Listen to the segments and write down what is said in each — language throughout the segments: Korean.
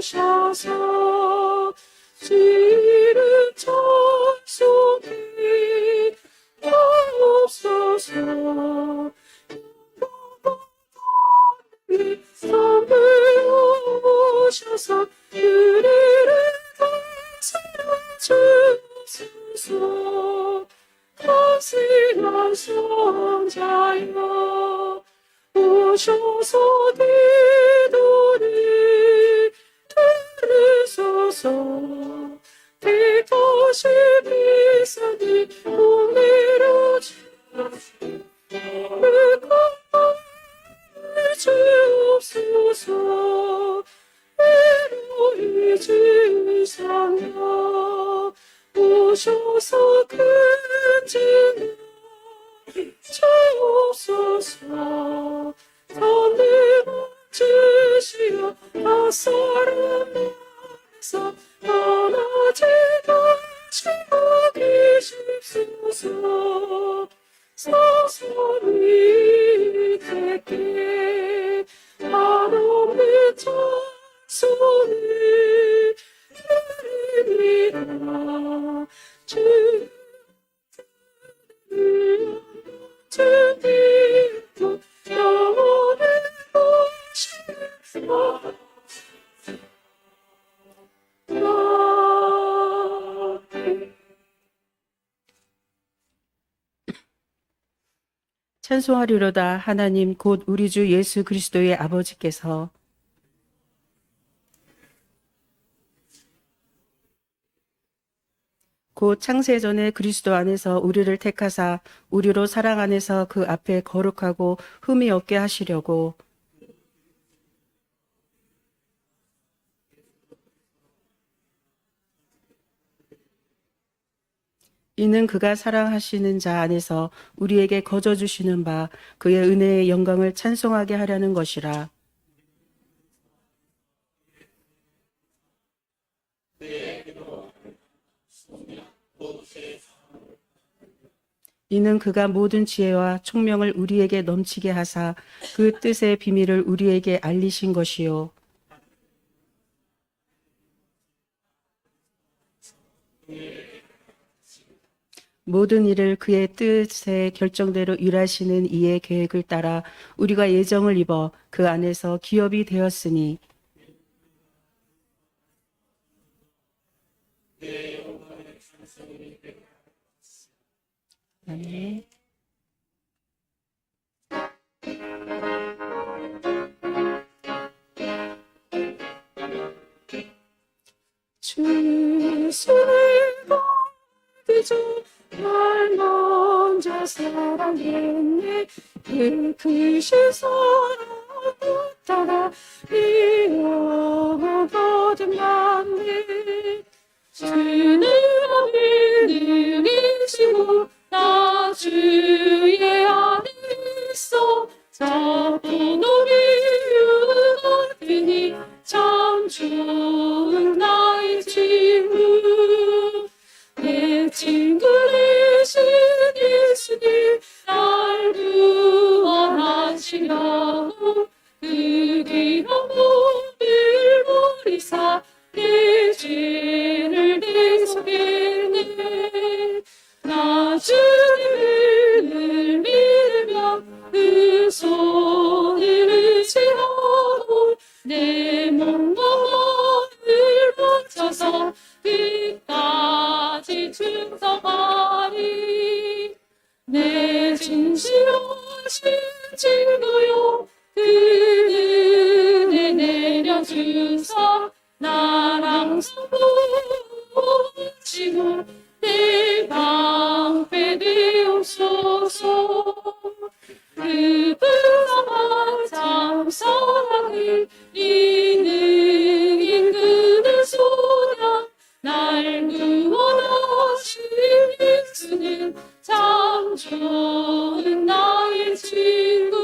참으옵소서. 지름 찬송해 하옵소서. 섬을 오셔서 우리를 주옵소서. 거슬한 성자여 오셔서 기도를 들으소서. 택하신 비산이 공의로 주옵소서. 주옵소서. 에로이 주상여 오셔서 큰 증거 주옵소서. 선을 주시어 낯사람 나라에서 떠나지 마시고 계십소서. 서서히 택해 한없는 찬송을 드립니다. 주를 주님도 영원히 오시리라. 찬송하리로다. 하나님 곧 우리 주 예수 그리스도의 아버지께서 곧 창세전에 그리스도 안에서 우리를 택하사 우리로 사랑 안에서 그 앞에 거룩하고 흠이 없게 하시려고 이는 그가 사랑하시는 자 안에서 우리에게 거저 주시는 바 그의 은혜의 영광을 찬송하게 하려는 것이라. 이는 그가 모든 지혜와 총명을 우리에게 넘치게 하사 그 뜻의 비밀을 우리에게 알리신 것이요. 모든 일을 그의 뜻의 결정대로 일하시는 이의 계획을 따라 우리가 예정을 입어 그 안에서 기업이 되었으니 아멘. 주의 손을 받으죠. 날 먼저 사랑했네. 그 크신 사랑을 따라 이 영혼 거듭났네. 주는 능이시고 나 주의 안에 있어 작은 우리 같으니 참 좋은 나의 친구. 내 친구 되신 예수님 날 구원하시려고 그 귀한 몸을 버리사 내 죄를 대속했네. 나 주님을 믿으며 그 손을 의지하고 내 몸과 마음을 바쳐서 끝까지 충성하리. 내 진실하신 친구요 그 은혜 내려주사 나랑 서보시고 내 방패 되옵소서. 그 불쌍한 참 사랑을 이는 그대 소냥 날 구원하신 예수는 참 좋은 나의 친구.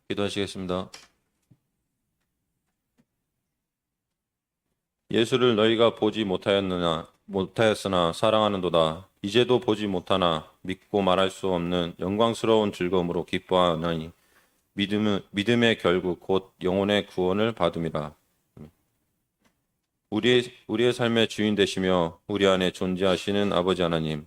기도하시겠습니다. 예수를 너희가 보지 못하였느냐 못하였으나 사랑하는도다. 이제도 보지 못하나 믿고 말할 수 없는 영광스러운 즐거움으로 기뻐하나니 믿음의 결국 곧 영혼의 구원을 받음이라. 우리의 삶의 주인 되시며 우리 안에 존재하시는 아버지 하나님,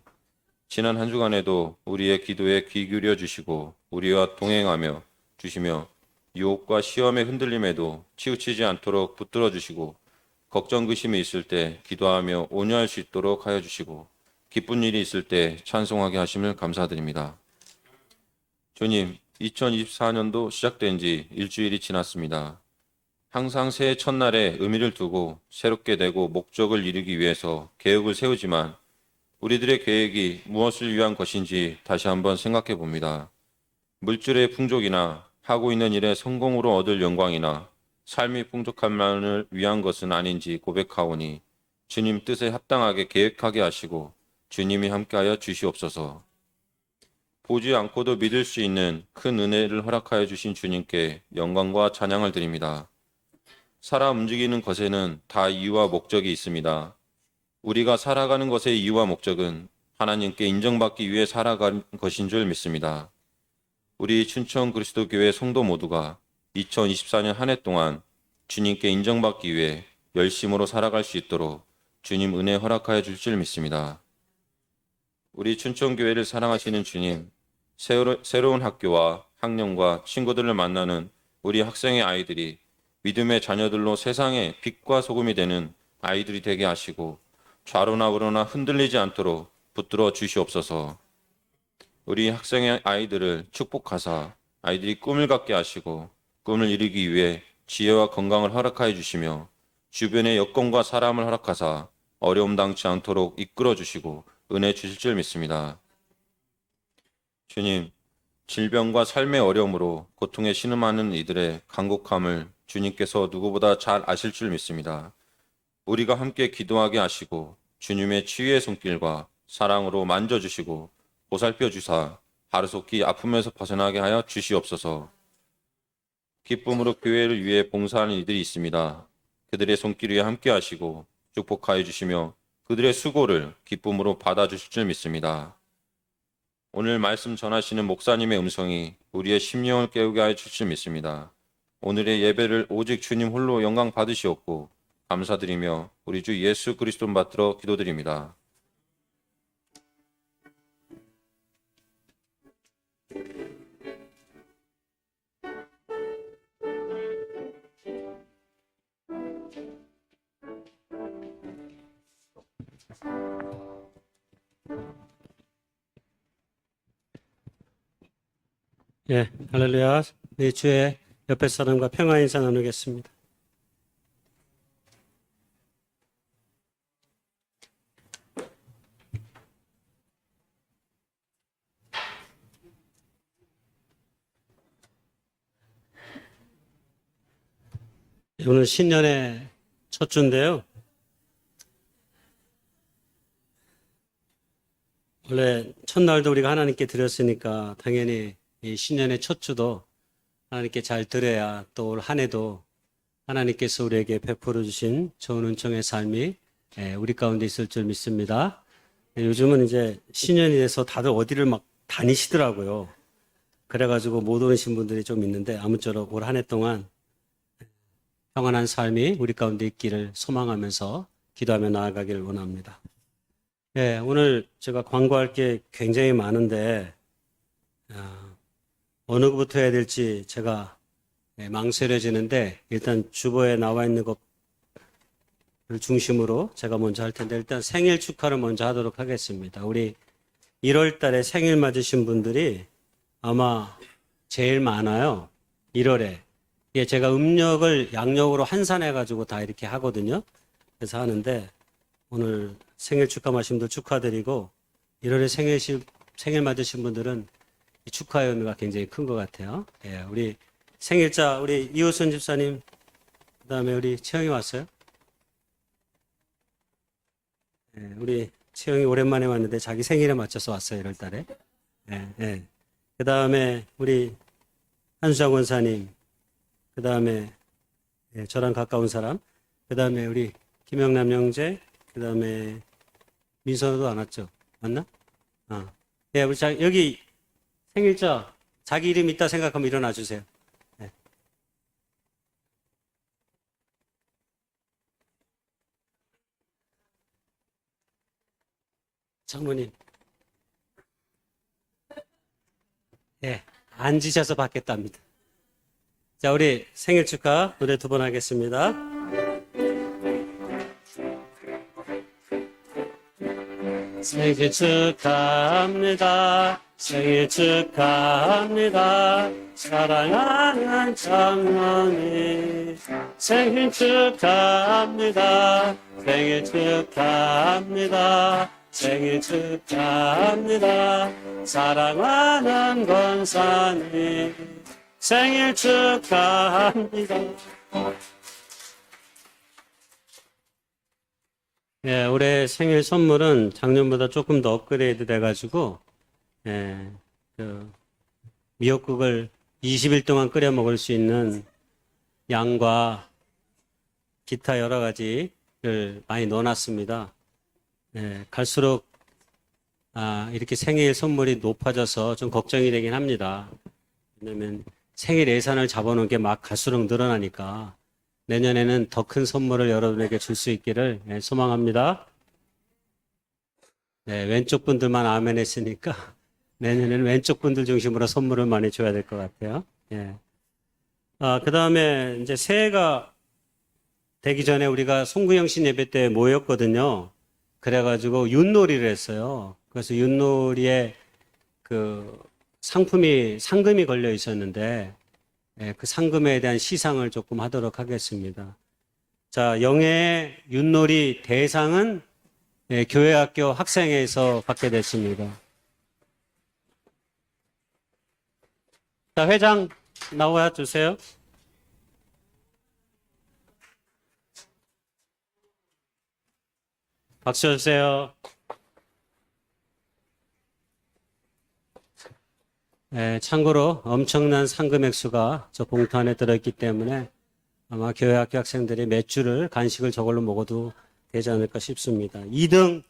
지난 한 주간에도 우리의 기도에 귀 기울여 주시고 우리와 동행하며 주시며 유혹과 시험의 흔들림에도 치우치지 않도록 붙들어 주시고 걱정 의심이 있을 때 기도하며 온유할 수 있도록 하여 주시고 기쁜 일이 있을 때 찬송하게 하심을 감사드립니다. 주님, 2024년도 시작된 지 일주일이 지났습니다. 항상 새해 첫날에 의미를 두고 새롭게 되고 목적을 이루기 위해서 계획을 세우지만 우리들의 계획이 무엇을 위한 것인지 다시 한번 생각해 봅니다. 물질의 풍족이나 하고 있는 일의 성공으로 얻을 영광이나 삶이 풍족함만을 위한 것은 아닌지 고백하오니 주님 뜻에 합당하게 계획하게 하시고 주님이 함께하여 주시옵소서. 보지 않고도 믿을 수 있는 큰 은혜를 허락하여 주신 주님께 영광과 찬양을 드립니다. 살아 움직이는 것에는 다 이유와 목적이 있습니다. 우리가 살아가는 것의 이유와 목적은 하나님께 인정받기 위해 살아가는 것인 줄 믿습니다. 우리 춘천 그리스도교회 성도 모두가 2024년 한 해 동안 주님께 인정받기 위해 열심으로 살아갈 수 있도록 주님 은혜 허락하여 줄 줄 믿습니다. 우리 춘천교회를 사랑하시는 주님, 새로운 학교와 학년과 친구들을 만나는 우리 학생의 아이들이 믿음의 자녀들로 세상의 빛과 소금이 되는 아이들이 되게 하시고 좌로나 우로나 흔들리지 않도록 붙들어 주시옵소서. 우리 학생의 아이들을 축복하사 아이들이 꿈을 갖게 하시고 꿈을 이루기 위해 지혜와 건강을 허락하여 주시며 주변의 여건과 사람을 허락하사 어려움 당치 않도록 이끌어 주시고 은혜 주실 줄 믿습니다. 주님, 질병과 삶의 어려움으로 고통에 신음하는 이들의 간곡함을 주님께서 누구보다 잘 아실 줄 믿습니다. 우리가 함께 기도하게 하시고 주님의 치유의 손길과 사랑으로 만져주시고 보살펴 주사 하루속히 아픔에서 벗어나게 하여 주시옵소서. 기쁨으로 교회를 위해 봉사하는 이들이 있습니다. 그들의 손길 위에 함께 하시고 축복하여 주시며 그들의 수고를 기쁨으로 받아주실 줄 믿습니다. 오늘 말씀 전하시는 목사님의 음성이 우리의 심령을 깨우게 하여 주실 줄 믿습니다. 오늘의 예배를 오직 주님 홀로 영광 받으시옵고 감사드리며 우리 주 예수 그리스도 받들어 기도드립니다. 예, 할렐루야. 네, 주의 옆에 사람과 평화 인사 나누겠습니다. 오늘 신년의 첫 주인데요. 원래 첫날도 우리가 하나님께 드렸으니까 당연히 이 신년의 첫 주도 하나님께 잘 드려야 또 올 한 해도 하나님께서 우리에게 베풀어 주신 좋은 은총의 삶이 우리 가운데 있을 줄 믿습니다. 요즘은 이제 신년이 돼서 다들 어디를 막 다니시더라고요. 그래가지고 못 오신 분들이 좀 있는데 아무쪼록 올 한 해 동안 평안한 삶이 우리 가운데 있기를 소망하면서 기도하며 나아가기를 원합니다. 예, 오늘 제가 광고할 게 굉장히 많은데 어느 것부터 해야 될지 제가 망설여지는데 일단 주보에 나와 있는 것을 중심으로 제가 먼저 할 텐데 일단 생일 축하를 먼저 하도록 하겠습니다. 우리 1월 달에 생일 맞으신 분들이 아마 제일 많아요. 1월에. 예, 제가 음력을 양력으로 환산해가지고 다 이렇게 하거든요. 그래서 하는데 오늘 생일 축하 마신 분들 축하드리고 1월에 생일 맞으신 분들은 축하의 의미가 굉장히 큰 것 같아요. 예, 우리 생일자 우리 이호선 집사님 그다음에 우리 채영이 왔어요? 예, 우리 채영이 오랜만에 왔는데 자기 생일에 맞춰서 왔어요. 1월 달에. 예, 예. 그다음에 우리 한수장 원사님 그다음에 예, 저랑 가까운 사람 그다음에 우리 김영남 형제 그다음에 민선호도 안 왔죠? 맞나? 예, 우리 여기 생일자 자기 이름 있다 생각하면 일어나 주세요. 예. 장모님. 예, 앉으셔서 받겠답니다. 자, 우리 생일 축하 노래 두 번 하겠습니다. 생일 축하합니다. 생일 축하합니다. 사랑하는 장모님. 생일 축하합니다. 생일 축하합니다. 생일 축하합니다. 사랑하는 권사님. 생일 축하합니다. 예, 올해 생일 선물은 작년보다 조금 더 업그레이드 돼가지고, 예, 미역국을 20일 동안 끓여 먹을 수 있는 양과 기타 여러 가지를 많이 넣어놨습니다. 예, 갈수록, 이렇게 생일 선물이 높아져서 좀 걱정이 되긴 합니다. 왜냐면 생일 예산을 잡아놓은 게 막 갈수록 늘어나니까 내년에는 더 큰 선물을 여러분에게 줄 수 있기를 소망합니다. 네, 왼쪽 분들만 아멘 했으니까 내년에는 왼쪽 분들 중심으로 선물을 많이 줘야 될 것 같아요. 예. 그 다음에 이제 새해가 되기 전에 우리가 송구영신 예배 때 모였거든요. 그래가지고 윷놀이를 했어요. 그래서 윷놀이에 그 상금이 걸려 있었는데, 예, 그 상금에 대한 시상을 조금 하도록 하겠습니다. 자, 영예의 윷놀이 대상은 예, 교회학교 학생회에서 받게 됐습니다. 자, 회장 나와 주세요. 박수 주세요. 예, 참고로 엄청난 상금 액수가 저 봉투 안에 들어있기 때문에 아마 교회학교 학생들이 맥주를 간식을 저걸로 먹어도 되지 않을까 싶습니다. 2등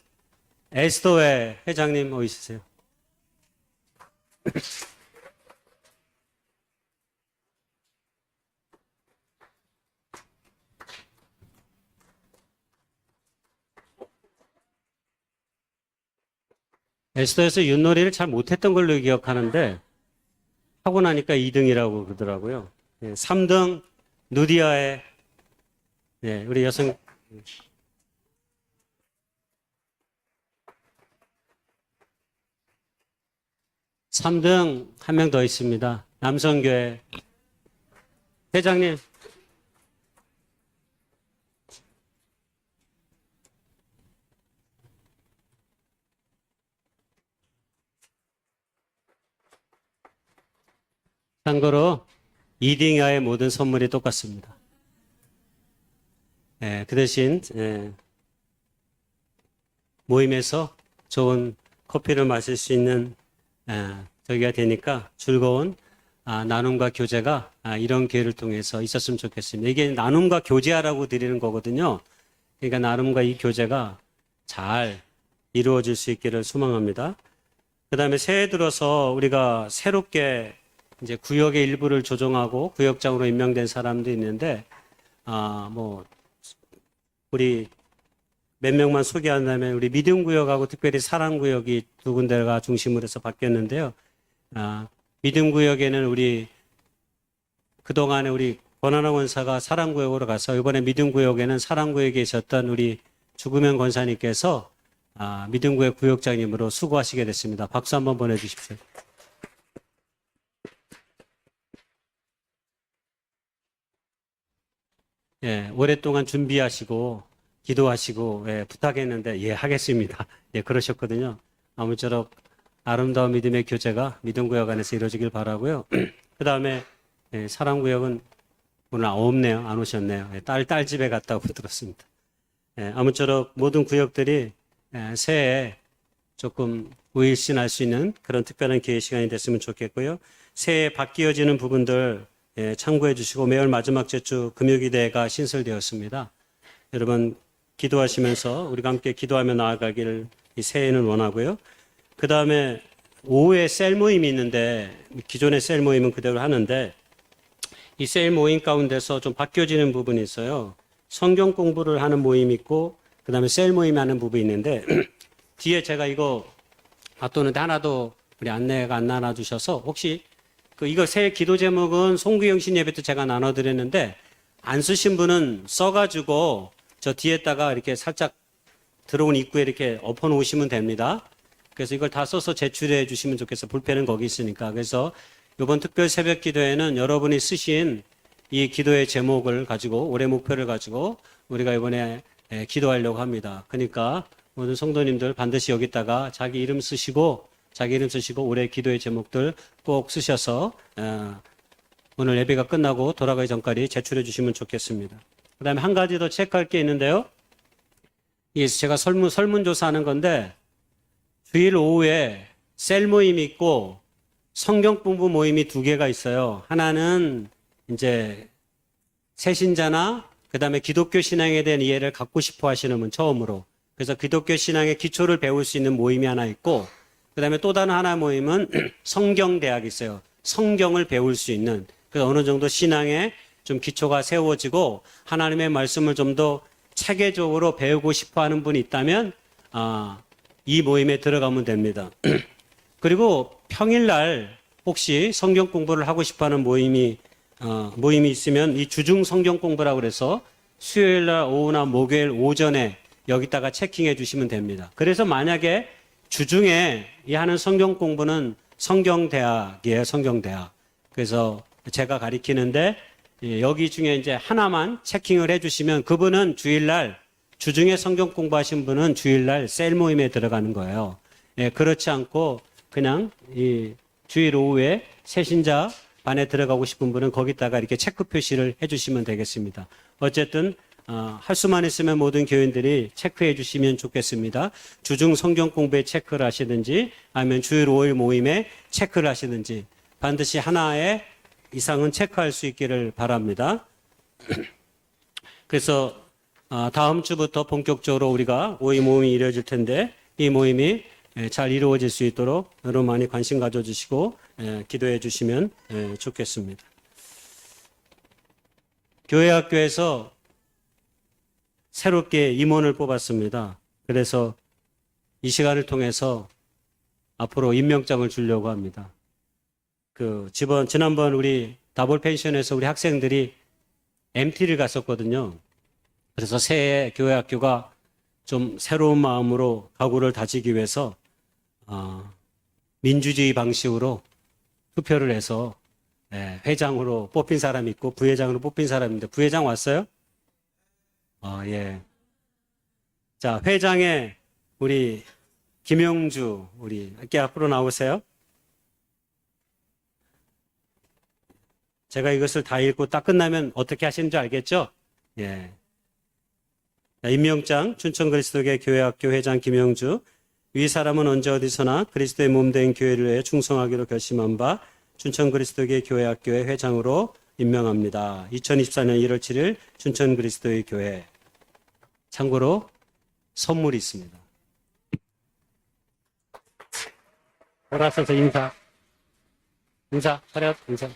에스더회 회장님 어디 있으세요? 에스더에서 윷놀이를 잘 못했던 걸로 기억하는데 하고 나니까 2등이라고 그러더라고요. 예, 3등 누디아의 예, 우리 여성 3등 한 명 더 있습니다. 남성교회 회장님. 참고로 2등 이하의 모든 선물이 똑같습니다. 예, 그 대신 모임에서 좋은 커피를 마실 수 있는 저기가 되니까 즐거운 나눔과 교제가 이런 기회를 통해서 있었으면 좋겠습니다. 이게 나눔과 교제하라고 드리는 거거든요. 그러니까 나눔과 이 교제가 잘 이루어질 수 있기를 소망합니다. 그 다음에 새해 들어서 우리가 새롭게 이제 구역의 일부를 조정하고 구역장으로 임명된 사람도 있는데, 우리 몇 명만 소개한다면 우리 믿음구역하고 특별히 사랑구역이 두 군데가 중심으로 해서 바뀌었는데요. 믿음구역에는 우리 그동안에 우리 권한호 권사가 사랑구역으로 가서 이번에 믿음구역에는 사랑구역에 계셨던 우리 주구면 권사님께서 믿음구역 구역장님으로 수고하시게 됐습니다. 박수 한번 보내주십시오. 예, 오랫동안 준비하시고 기도하시고 부탁했는데 하겠습니다. 그러셨거든요. 아무쪼록 아름다운 믿음의 교제가 믿음구역 안에서 이루어지길 바라고요. 그 다음에 사랑구역은 오늘 없네요. 안 오셨네요. 딸 집에 갔다고 들었습니다. 아무쪼록 모든 구역들이 새해에 조금 우일신할 수 있는 그런 특별한 기회 시간이 됐으면 좋겠고요. 새해에 바뀌어지는 부분들 참고해 주시고 매월 마지막 주 금요기대가 신설되었습니다. 여러분 기도하시면서 우리가 함께 기도하며 나아가기를 이 새해에는 원하고요. 그 다음에 오후에 셀 모임이 있는데 기존의 셀 모임은 그대로 하는데 이 셀 모임 가운데서 좀 바뀌어지는 부분이 있어요. 성경 공부를 하는 모임이 있고 그 다음에 셀 모임 하는 부분이 있는데 뒤에 제가 이거 놔뒀는데 하나도 우리 안내가 안 나눠주셔서 혹시 이거 새 기도 제목은 송구영 신 예배 때 제가 나눠드렸는데 안 쓰신 분은 써가지고 저 뒤에다가 이렇게 살짝 들어온 입구에 이렇게 엎어놓으시면 됩니다. 그래서 이걸 다 써서 제출해 주시면 좋겠어요. 불펜은 거기 있으니까. 그래서 이번 특별 새벽 기도회는 여러분이 쓰신 이 기도의 제목을 가지고 올해 목표를 가지고 우리가 이번에 기도하려고 합니다. 그러니까 모든 성도님들 반드시 여기다가 자기 이름 쓰시고 올해 기도의 제목들 꼭 쓰셔서 오늘 예배가 끝나고 돌아가기 전까지 제출해 주시면 좋겠습니다. 그 다음에 한 가지 더 체크할 게 있는데요. 이게 제가 설문조사하는 건데 주일 오후에 셀 모임이 있고 성경 공부 모임이 2개가 있어요. 하나는 이제 새신자나 그 다음에 기독교 신앙에 대한 이해를 갖고 싶어 하시는 분 처음으로. 그래서 기독교 신앙의 기초를 배울 수 있는 모임이 하나 있고 그 다음에 또 다른 하나 모임은 성경대학이 있어요. 성경을 배울 수 있는. 그래서 어느 정도 신앙에 좀 기초가 세워지고 하나님의 말씀을 좀 더 체계적으로 배우고 싶어 하는 분이 있다면 이 모임에 들어가면 됩니다. 그리고 평일날 혹시 성경 공부를 하고 싶어 하는 모임이 있으면 이 주중 성경 공부라고 그래서 수요일날 오후나 목요일 오전에 여기다가 체킹해 주시면 됩니다. 그래서 만약에 주중에 이 하는 성경 공부는 성경대학이에요, 성경대학. 그래서 제가 가리키는데 여기 중에 이제 하나만 체킹을 해 주시면 그분은 주일날 주중에 성경 공부하신 분은 주일날 셀 모임에 들어가는 거예요. 그렇지 않고 그냥 이 주일 오후에 새신자 반에 들어가고 싶은 분은 거기다가 이렇게 체크 표시를 해주시면 되겠습니다. 어쨌든 할 수만 있으면 모든 교인들이 체크해 주시면 좋겠습니다. 주중 성경 공부에 체크를 하시든지 아니면 주일 5일 모임에 체크를 하시든지 반드시 하나의 이상은 체크할 수 있기를 바랍니다. 그래서 다음 주부터 본격적으로 우리가 5일 모임이 이루어질 텐데 이 모임이 잘 이루어질 수 있도록 여러분 많이 관심 가져주시고 기도해 주시면 좋겠습니다. 교회 학교에서 새롭게 임원을 뽑았습니다. 그래서 이 시간을 통해서 앞으로 임명장을 주려고 합니다. 지난번 우리 다볼 펜션에서 우리 학생들이 MT를 갔었거든요. 그래서 새해 교회 학교가 좀 새로운 마음으로 각오를 다지기 위해서 민주주의 방식으로 투표를 해서 회장으로 뽑힌 사람이 있고 부회장으로 뽑힌 사람인데 부회장 왔어요? 예. 자, 회장에 우리 김영주 우리 이렇게 앞으로 나오세요. 제가 이것을 다 읽고 딱 끝나면 어떻게 하시는지 알겠죠? 예. 임명장 춘천 그리스도교 교회학교 회장 김영주. 위 사람은 언제 어디서나 그리스도의 몸된 교회를 위해 충성하기로 결심한 바 춘천 그리스도교 교회학교의 회장으로 임명합니다. 2024년 1월 7일 춘천 그리스도의 교회. 참고로 선물이 있습니다. 돌아서서 인사. 차렷, 인사.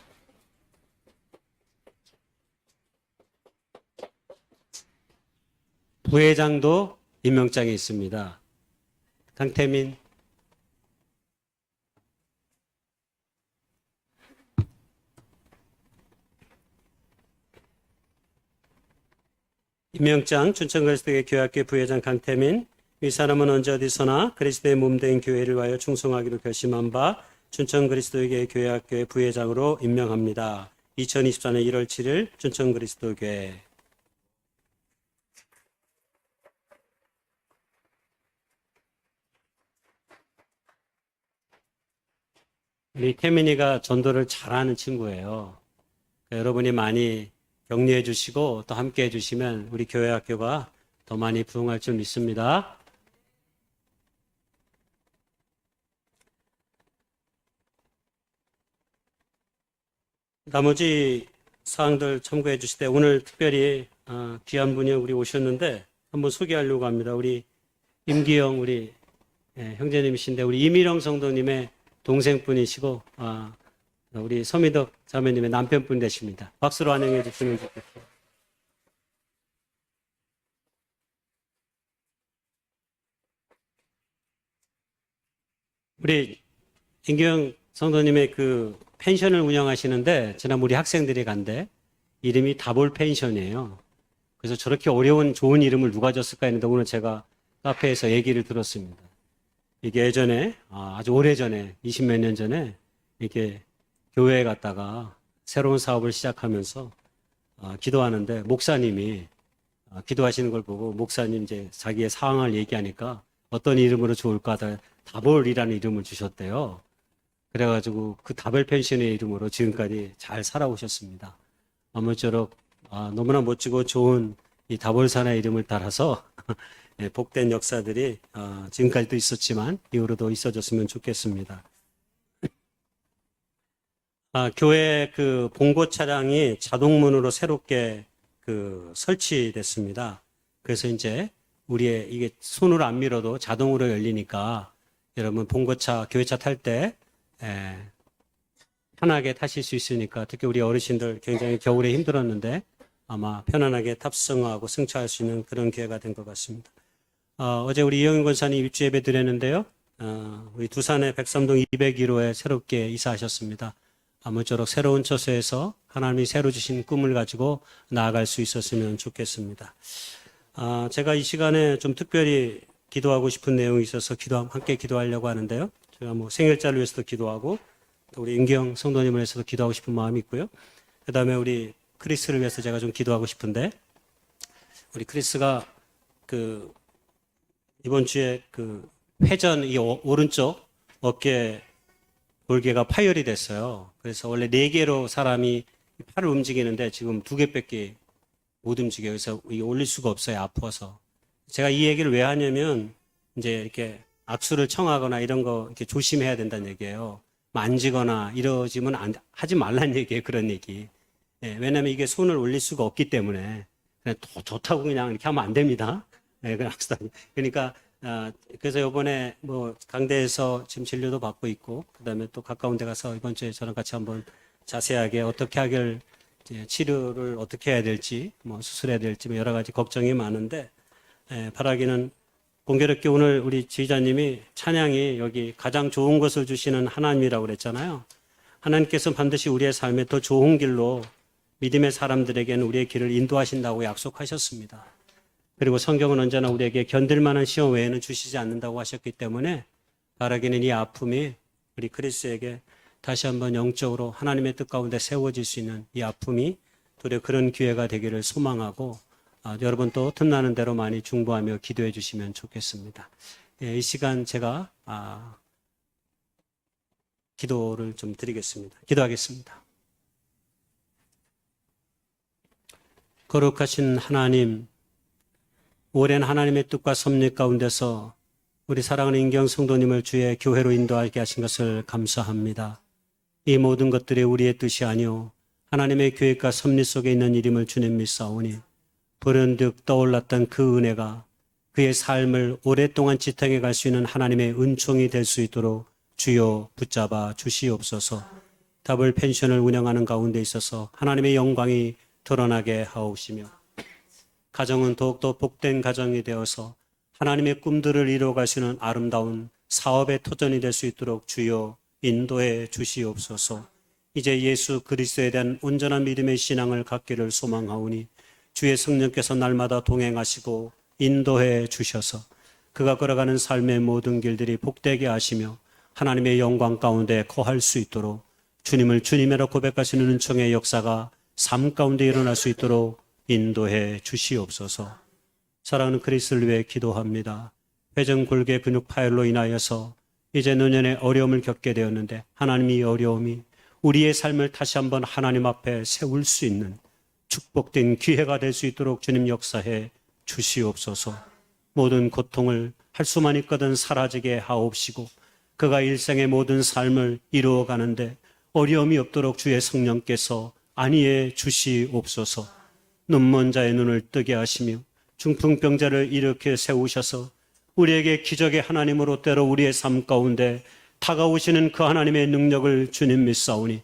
부회장도 임명장이 있습니다. 강태민. 임명장 춘천 그리스도의 교회학교 부회장 강태민. 이 사람은 언제 어디서나 그리스도의 몸된 교회를 위하여 충성하기로 결심한 바 춘천 그리스도의 교회학교의 부회장으로 임명합니다. 2024년 1월 7일 춘천 그리스도교회. 우리 태민이가 전도를 잘하는 친구예요. 여러분이 많이 격려해 주시고 또 함께 해 주시면 우리 교회 학교가 더 많이 부흥할 줄 믿습니다. 나머지 사항들 참고해 주실 때 오늘 특별히 귀한 분이 우리 오셨는데 한번 소개하려고 합니다. 우리 임기영 우리 형제님이신데 우리 이미령 성도님의 동생분이시고 우리 서미덕 자매님의 남편분 되십니다. 박수로 환영해 주시면 좋겠습니다. 우리 임기영 성도님의 그 펜션을 운영하시는데 지난 우리 학생들이 간데 이름이 다볼 펜션이에요. 그래서 저렇게 어려운 좋은 이름을 누가 줬을까 했는데 오늘 제가 카페에서 얘기를 들었습니다. 이게 예전에 아주 오래전에 20몇 년 전에 이렇게 교회에 갔다가 새로운 사업을 시작하면서 기도하는데 목사님이 기도하시는 걸 보고 목사님 이제 자기의 상황을 얘기하니까 어떤 이름으로 좋을까 하다 다볼이라는 이름을 주셨대요. 그래가지고 그 다볼 펜션의 이름으로 지금까지 잘 살아오셨습니다. 아무쪼록 너무나 멋지고 좋은 이 다볼산의 이름을 따라서 복된 역사들이 지금까지도 있었지만 이후로도 있어졌으면 좋겠습니다. 교회 그 봉고 차량이 자동문으로 새롭게 그 설치됐습니다. 그래서 이제 우리의 이게 손으로 안 밀어도 자동으로 열리니까 여러분 봉고차, 교회차 탈 때 편하게 타실 수 있으니까 특히 우리 어르신들 굉장히 겨울에 힘들었는데 아마 편안하게 탑승하고 승차할 수 있는 그런 기회가 된 것 같습니다. 어제 우리 이영윤 권사님 입주 예배 드렸는데요. 우리 두산의 백삼동 201호에 새롭게 이사하셨습니다. 아무쪼록 새로운 처소에서 하나님이 새로 주신 꿈을 가지고 나아갈 수 있었으면 좋겠습니다. 제가 이 시간에 좀 특별히 기도하고 싶은 내용이 있어서 함께 기도하려고 하는데요. 제가 뭐 생일자를 위해서도 기도하고 또 우리 임기영 성도님을 위해서도 기도하고 싶은 마음이 있고요. 그 다음에 우리 크리스를 위해서 제가 좀 기도하고 싶은데 우리 크리스가 그 이번 주에 그 회전 이 오른쪽 어깨 골개가 파열이 됐어요. 그래서 원래 4개로 사람이 팔을 움직이는데 지금 2개밖에 못 움직여요. 그래서 올릴 수가 없어요. 아파서. 제가 이 얘기를 왜 하냐면 이제 이렇게 악수를 청하거나 이런 거 이렇게 조심해야 된다는 얘기예요. 만지거나 이러지면 하지 말라는 얘기예요. 그런 얘기. 왜냐면 이게 손을 올릴 수가 없기 때문에 그냥 좋다고 그냥 이렇게 하면 안 됩니다. 그냥 악수. 그러니까 그래서 이번에 뭐 강대에서 지금 진료도 받고 있고 그다음에 또 가까운 데 가서 이번 주에 저랑 같이 한번 자세하게 어떻게 치료를 어떻게 해야 될지 뭐 수술해야 될지 뭐 여러 가지 걱정이 많은데 바라기는 공교롭게 오늘 우리 지휘자님이 찬양이 여기 가장 좋은 것을 주시는 하나님이라고 그랬잖아요. 하나님께서 반드시 우리의 삶에 더 좋은 길로 믿음의 사람들에게는 우리의 길을 인도하신다고 약속하셨습니다. 그리고 성경은 언제나 우리에게 견딜 만한 시험 외에는 주시지 않는다고 하셨기 때문에 바라기는 이 아픔이 우리 크리스에게 다시 한번 영적으로 하나님의 뜻 가운데 세워질 수 있는 이 아픔이 도리어 그런 기회가 되기를 소망하고 여러분 또 틈나는 대로 많이 중보하며 기도해 주시면 좋겠습니다. 이 시간 제가 기도를 좀 드리겠습니다. 기도하겠습니다. 거룩하신 하나님, 오랜 하나님의 뜻과 섭리 가운데서 우리 사랑하는 임기영 성도님을 주의 교회로 인도하게 하신 것을 감사합니다. 이 모든 것들이 우리의 뜻이 아니오 하나님의 계획과 섭리 속에 있는 일임을 주님 믿사오니 불현듯 떠올랐던 그 은혜가 그의 삶을 오랫동안 지탱해 갈 수 있는 하나님의 은총이 될 수 있도록 주여 붙잡아 주시옵소서. 다블 펜션을 운영하는 가운데 있어서 하나님의 영광이 드러나게 하옵시며 가정은 더욱더 복된 가정이 되어서 하나님의 꿈들을 이루어가시는 아름다운 사업의 터전이 될 수 있도록 주여 인도해 주시옵소서. 이제 예수 그리스도에 대한 온전한 믿음의 신앙을 갖기를 소망하오니 주의 성령께서 날마다 동행하시고 인도해 주셔서 그가 걸어가는 삶의 모든 길들이 복되게 하시며 하나님의 영광 가운데 거할 수 있도록 주님을 주님으로 고백하시는 은총의 역사가 삶 가운데 일어날 수 있도록 인도해 주시옵소서. 사랑하는 그리스도를 위해 기도합니다. 회전 골개 근육 파열로 인하여서 이제 노년에 어려움을 겪게 되었는데 하나님이 이 어려움이 우리의 삶을 다시 한번 하나님 앞에 세울 수 있는 축복된 기회가 될 수 있도록 주님 역사해 주시옵소서. 모든 고통을 할 수만 있거든 사라지게 하옵시고 그가 일생의 모든 삶을 이루어가는데 어려움이 없도록 주의 성령께서 안위해 주시옵소서. 눈먼 자의 눈을 뜨게 하시며 중풍병자를 일으켜 세우셔서 우리에게 기적의 하나님으로 때로 우리의 삶 가운데 다가오시는 그 하나님의 능력을 주님 믿사오니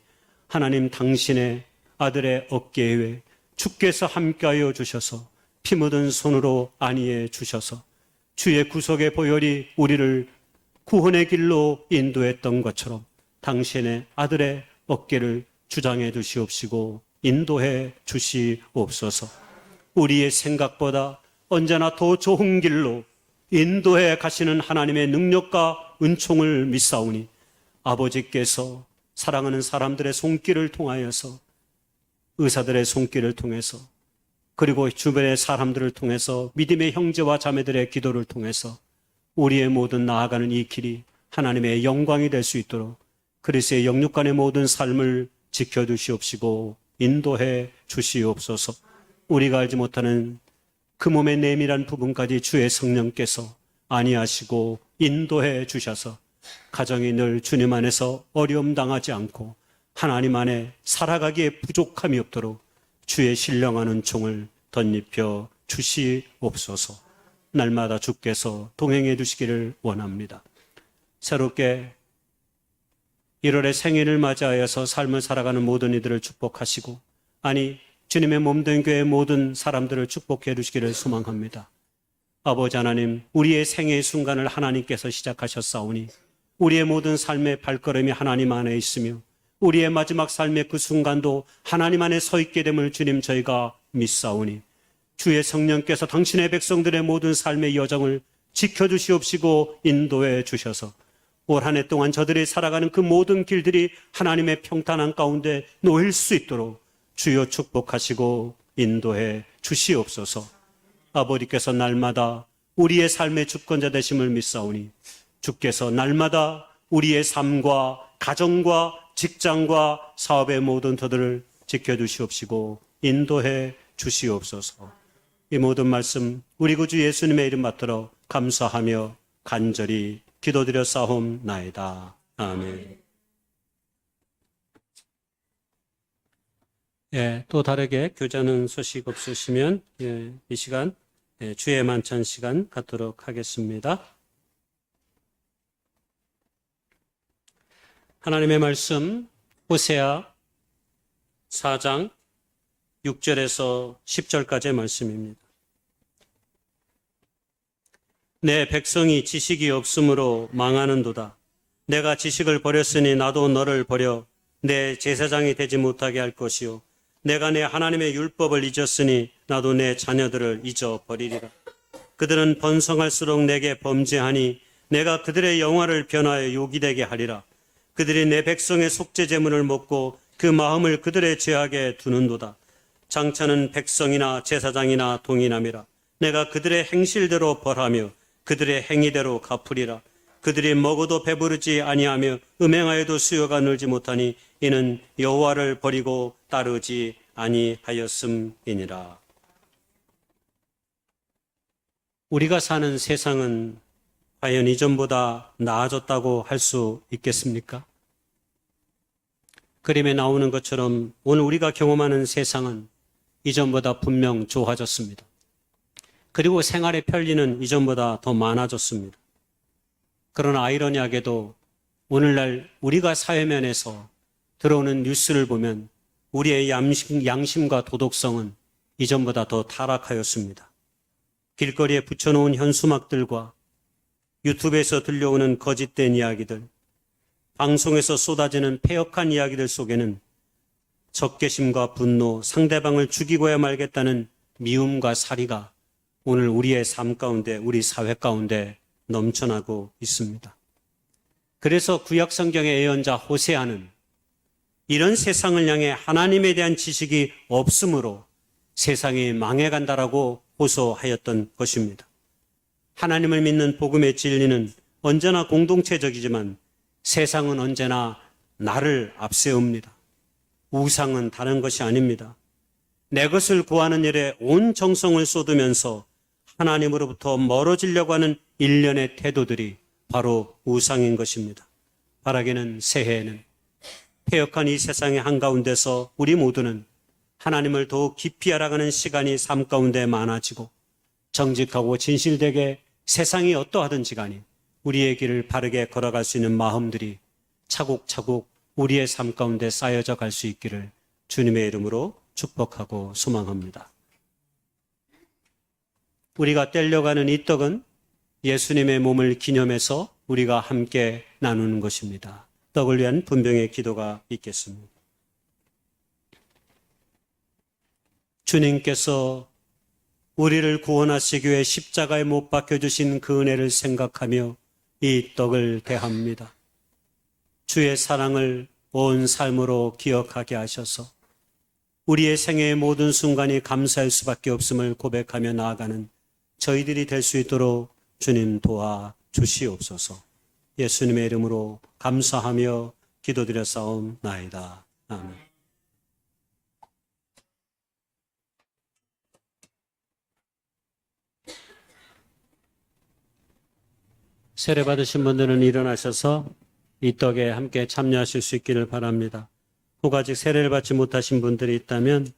하나님 당신의 아들의 어깨에 주께서 함께하여 주셔서 피 묻은 손으로 안위해 주셔서 주의 구속의 보혈이 우리를 구원의 길로 인도했던 것처럼 당신의 아들의 어깨를 주장해 주시옵시고 인도해 주시옵소서. 우리의 생각보다 언제나 더 좋은 길로 인도해 가시는 하나님의 능력과 은총을 믿사오니 아버지께서 사랑하는 사람들의 손길을 통하여서 의사들의 손길을 통해서 그리고 주변의 사람들을 통해서 믿음의 형제와 자매들의 기도를 통해서 우리의 모든 나아가는 이 길이 하나님의 영광이 될 수 있도록 그리스도의 영육간의 모든 삶을 지켜주시옵시고 인도해 주시옵소서. 우리가 알지 못하는 그 몸의 내밀한 부분까지 주의 성령께서 안위하시고 인도해 주셔서 가정이 늘 주님 안에서 어려움 당하지 않고 하나님 안에 살아가기에 부족함이 없도록 주의 신령한 은총을 덧입혀 주시옵소서. 날마다 주께서 동행해 주시기를 원합니다. 새롭게 1월의 생일을 맞이하여서 삶을 살아가는 모든 이들을 축복하시고 아니 주님의 몸된 교회의 모든 사람들을 축복해 주시기를 소망합니다. 아버지 하나님, 우리의 생애의 순간을 하나님께서 시작하셨사오니 우리의 모든 삶의 발걸음이 하나님 안에 있으며 우리의 마지막 삶의 그 순간도 하나님 안에 서 있게 됨을 주님 저희가 믿사오니 주의 성령께서 당신의 백성들의 모든 삶의 여정을 지켜주시옵시고 인도해 주셔서 올 한 해 동안 저들이 살아가는 그 모든 길들이 하나님의 평탄한 가운데 놓일 수 있도록 주여 축복하시고 인도해 주시옵소서. 아버지께서 날마다 우리의 삶의 주권자 되심을 믿사오니 주께서 날마다 우리의 삶과 가정과 직장과 사업의 모든 터들을 지켜주시옵시고 인도해 주시옵소서. 이 모든 말씀 우리 구주 예수님의 이름 받들어 감사하며 간절히 기도드려 싸움나이다. 아멘. 예, 또 다르게 교자는 소식 없으시면 이 시간 주의 만찬 시간 갖도록 하겠습니다. 하나님의 말씀 호세아 4장 6절에서 10절까지의 말씀입니다. 내 백성이 지식이 없으므로 망하는도다. 내가 지식을 버렸으니 나도 너를 버려 내 제사장이 되지 못하게 할 것이요 내가 내 하나님의 율법을 잊었으니 나도 내 자녀들을 잊어버리리라. 그들은 번성할수록 내게 범죄하니 내가 그들의 영화를 변하여 욕이 되게 하리라. 그들이 내 백성의 속죄 제물을 먹고 그 마음을 그들의 죄악에 두는도다. 장차는 백성이나 제사장이나 동일함이라. 내가 그들의 행실대로 벌하며 그들의 행위대로 갚으리라. 그들이 먹어도 배부르지 아니하며 음행하여도 수요가 늘지 못하니 이는 여호와를 버리고 따르지 아니하였음이니라. 우리가 사는 세상은 과연 이전보다 나아졌다고 할 수 있겠습니까? 그림에 나오는 것처럼 오늘 우리가 경험하는 세상은 이전보다 분명 좋아졌습니다. 그리고 생활의 편리는 이전보다 더 많아졌습니다. 그러나 아이러니하게도 오늘날 우리가 사회면에서 들어오는 뉴스를 보면 우리의 양심과 도덕성은 이전보다 더 타락하였습니다. 길거리에 붙여놓은 현수막들과 유튜브에서 들려오는 거짓된 이야기들, 방송에서 쏟아지는 패역한 이야기들 속에는 적개심과 분노, 상대방을 죽이고야 말겠다는 미움과 살이가 오늘 우리의 삶 가운데, 우리 사회 가운데 넘쳐나고 있습니다. 그래서 구약 성경의 예언자 호세아는 이런 세상을 향해 하나님에 대한 지식이 없으므로 세상이 망해간다라고 호소하였던 것입니다. 하나님을 믿는 복음의 진리는 언제나 공동체적이지만 세상은 언제나 나를 앞세웁니다. 우상은 다른 것이 아닙니다. 내 것을 구하는 일에 온 정성을 쏟으면서 하나님으로부터 멀어지려고 하는 일련의 태도들이 바로 우상인 것입니다. 바라기는 새해에는 패역한 이 세상의 한가운데서 우리 모두는 하나님을 더욱 깊이 알아가는 시간이 삶 가운데 많아지고 정직하고 진실되게 세상이 어떠하든지 간에 우리의 길을 바르게 걸어갈 수 있는 마음들이 차곡차곡 우리의 삶 가운데 쌓여져 갈 수 있기를 주님의 이름으로 축복하고 소망합니다. 우리가 떼려가는 이 떡은 예수님의 몸을 기념해서 우리가 함께 나누는 것입니다. 떡을 위한 분병의 기도가 있겠습니다. 주님께서 우리를 구원하시기 위해 십자가에 못 박혀주신 그 은혜를 생각하며 이 떡을 대합니다. 주의 사랑을 온 삶으로 기억하게 하셔서 우리의 생애의 모든 순간이 감사할 수밖에 없음을 고백하며 나아가는 저희들이 될 수 있도록 주님 도와 주시옵소서. 예수님의 이름으로 감사하며 기도드려 싸움나이다. 아멘. 세례 받으신 분들은 일어나셔서 이 떡에 함께 참여하실 수 있기를 바랍니다. 혹 아직 세례를 받지 못하신 분들이 있다면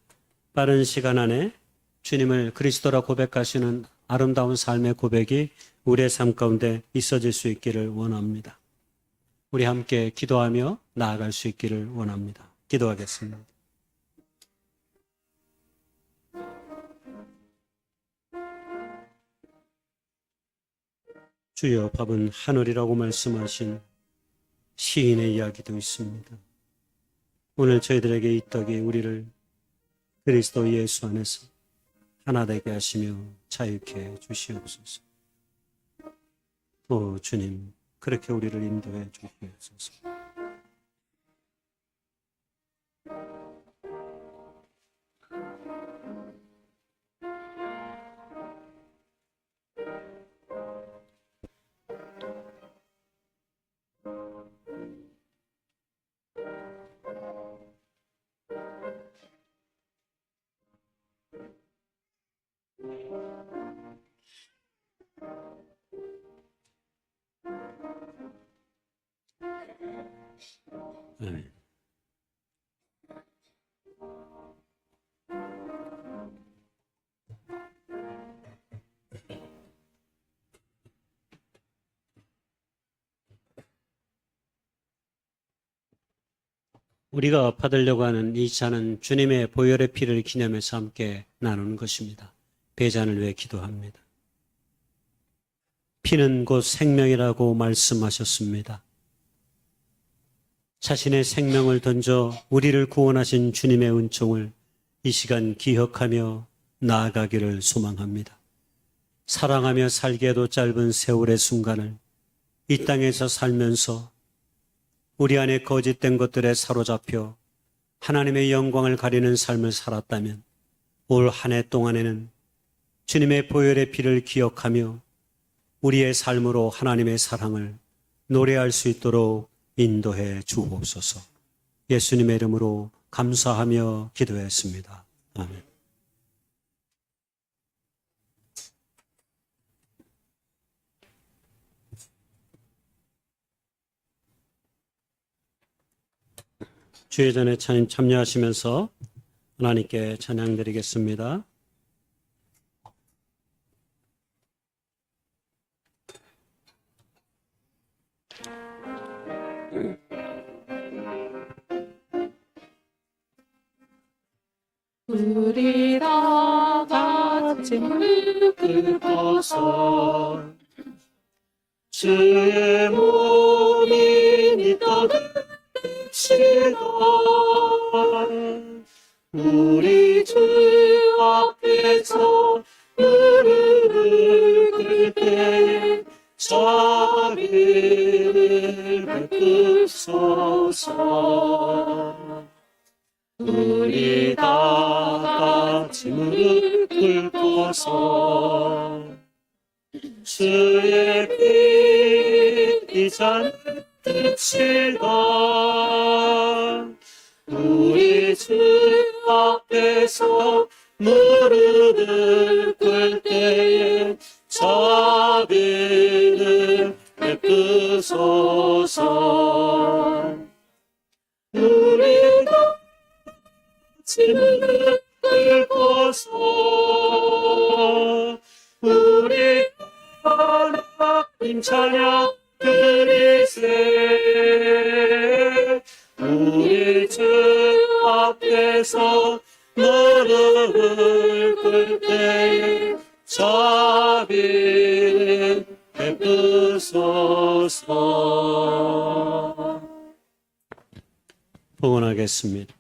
빠른 시간 안에 주님을 그리스도라 고백하시는 아름다운 삶의 고백이 우리의 삶 가운데 있어질 수 있기를 원합니다. 우리 함께 기도하며 나아갈 수 있기를 원합니다. 기도하겠습니다. 주여, 밥은 하늘이라고 말씀하신 시인의 이야기도 있습니다. 오늘 저희들에게 이 떡이 우리를 그리스도 예수 안에서 하나 되게 하시며 자유케 해 주시옵소서. 오 주님, 그렇게 우리를 인도해 주시옵소서. 아멘. 우리가 받으려고 하는 이 잔은 주님의 보혈의 피를 기념해서 함께 나누는 것입니다. 배잔을 위해 기도합니다. 피는 곧 생명이라고 말씀하셨습니다. 자신의 생명을 던져 우리를 구원하신 주님의 은총을 이 시간 기억하며 나아가기를 소망합니다. 사랑하며 살기에도 짧은 세월의 순간을 이 땅에서 살면서 우리 안에 거짓된 것들에 사로잡혀 하나님의 영광을 가리는 삶을 살았다면 올 한 해 동안에는 주님의 보혈의 피를 기억하며 우리의 삶으로 하나님의 사랑을 노래할 수 있도록 인도해 주옵소서. 예수님의 이름으로 감사하며 기도했습니다. 아멘. 주의전에 참여하시면서 하나님께 찬양 드리겠습니다. 우리 다 같이 무릎 꿇고서 주의 몸이 떡을 듭시다. 우리 주 앞에서 무릎을 꿇을 때 자비를 베푸소서. 우리 다 같이 무릎 꿇고서 주의 피 잔을 듭시다. 우리 주 앞에서 무릎을 꿇을 때에 자비를 베푸소서. 우리 다 같이 무릎 꿇고서 우리 하나님 찬양 드리세. 우리 주 앞에서 무릎을 꿇을 때에 자비를 베푸소서. 봉헌하겠습니다.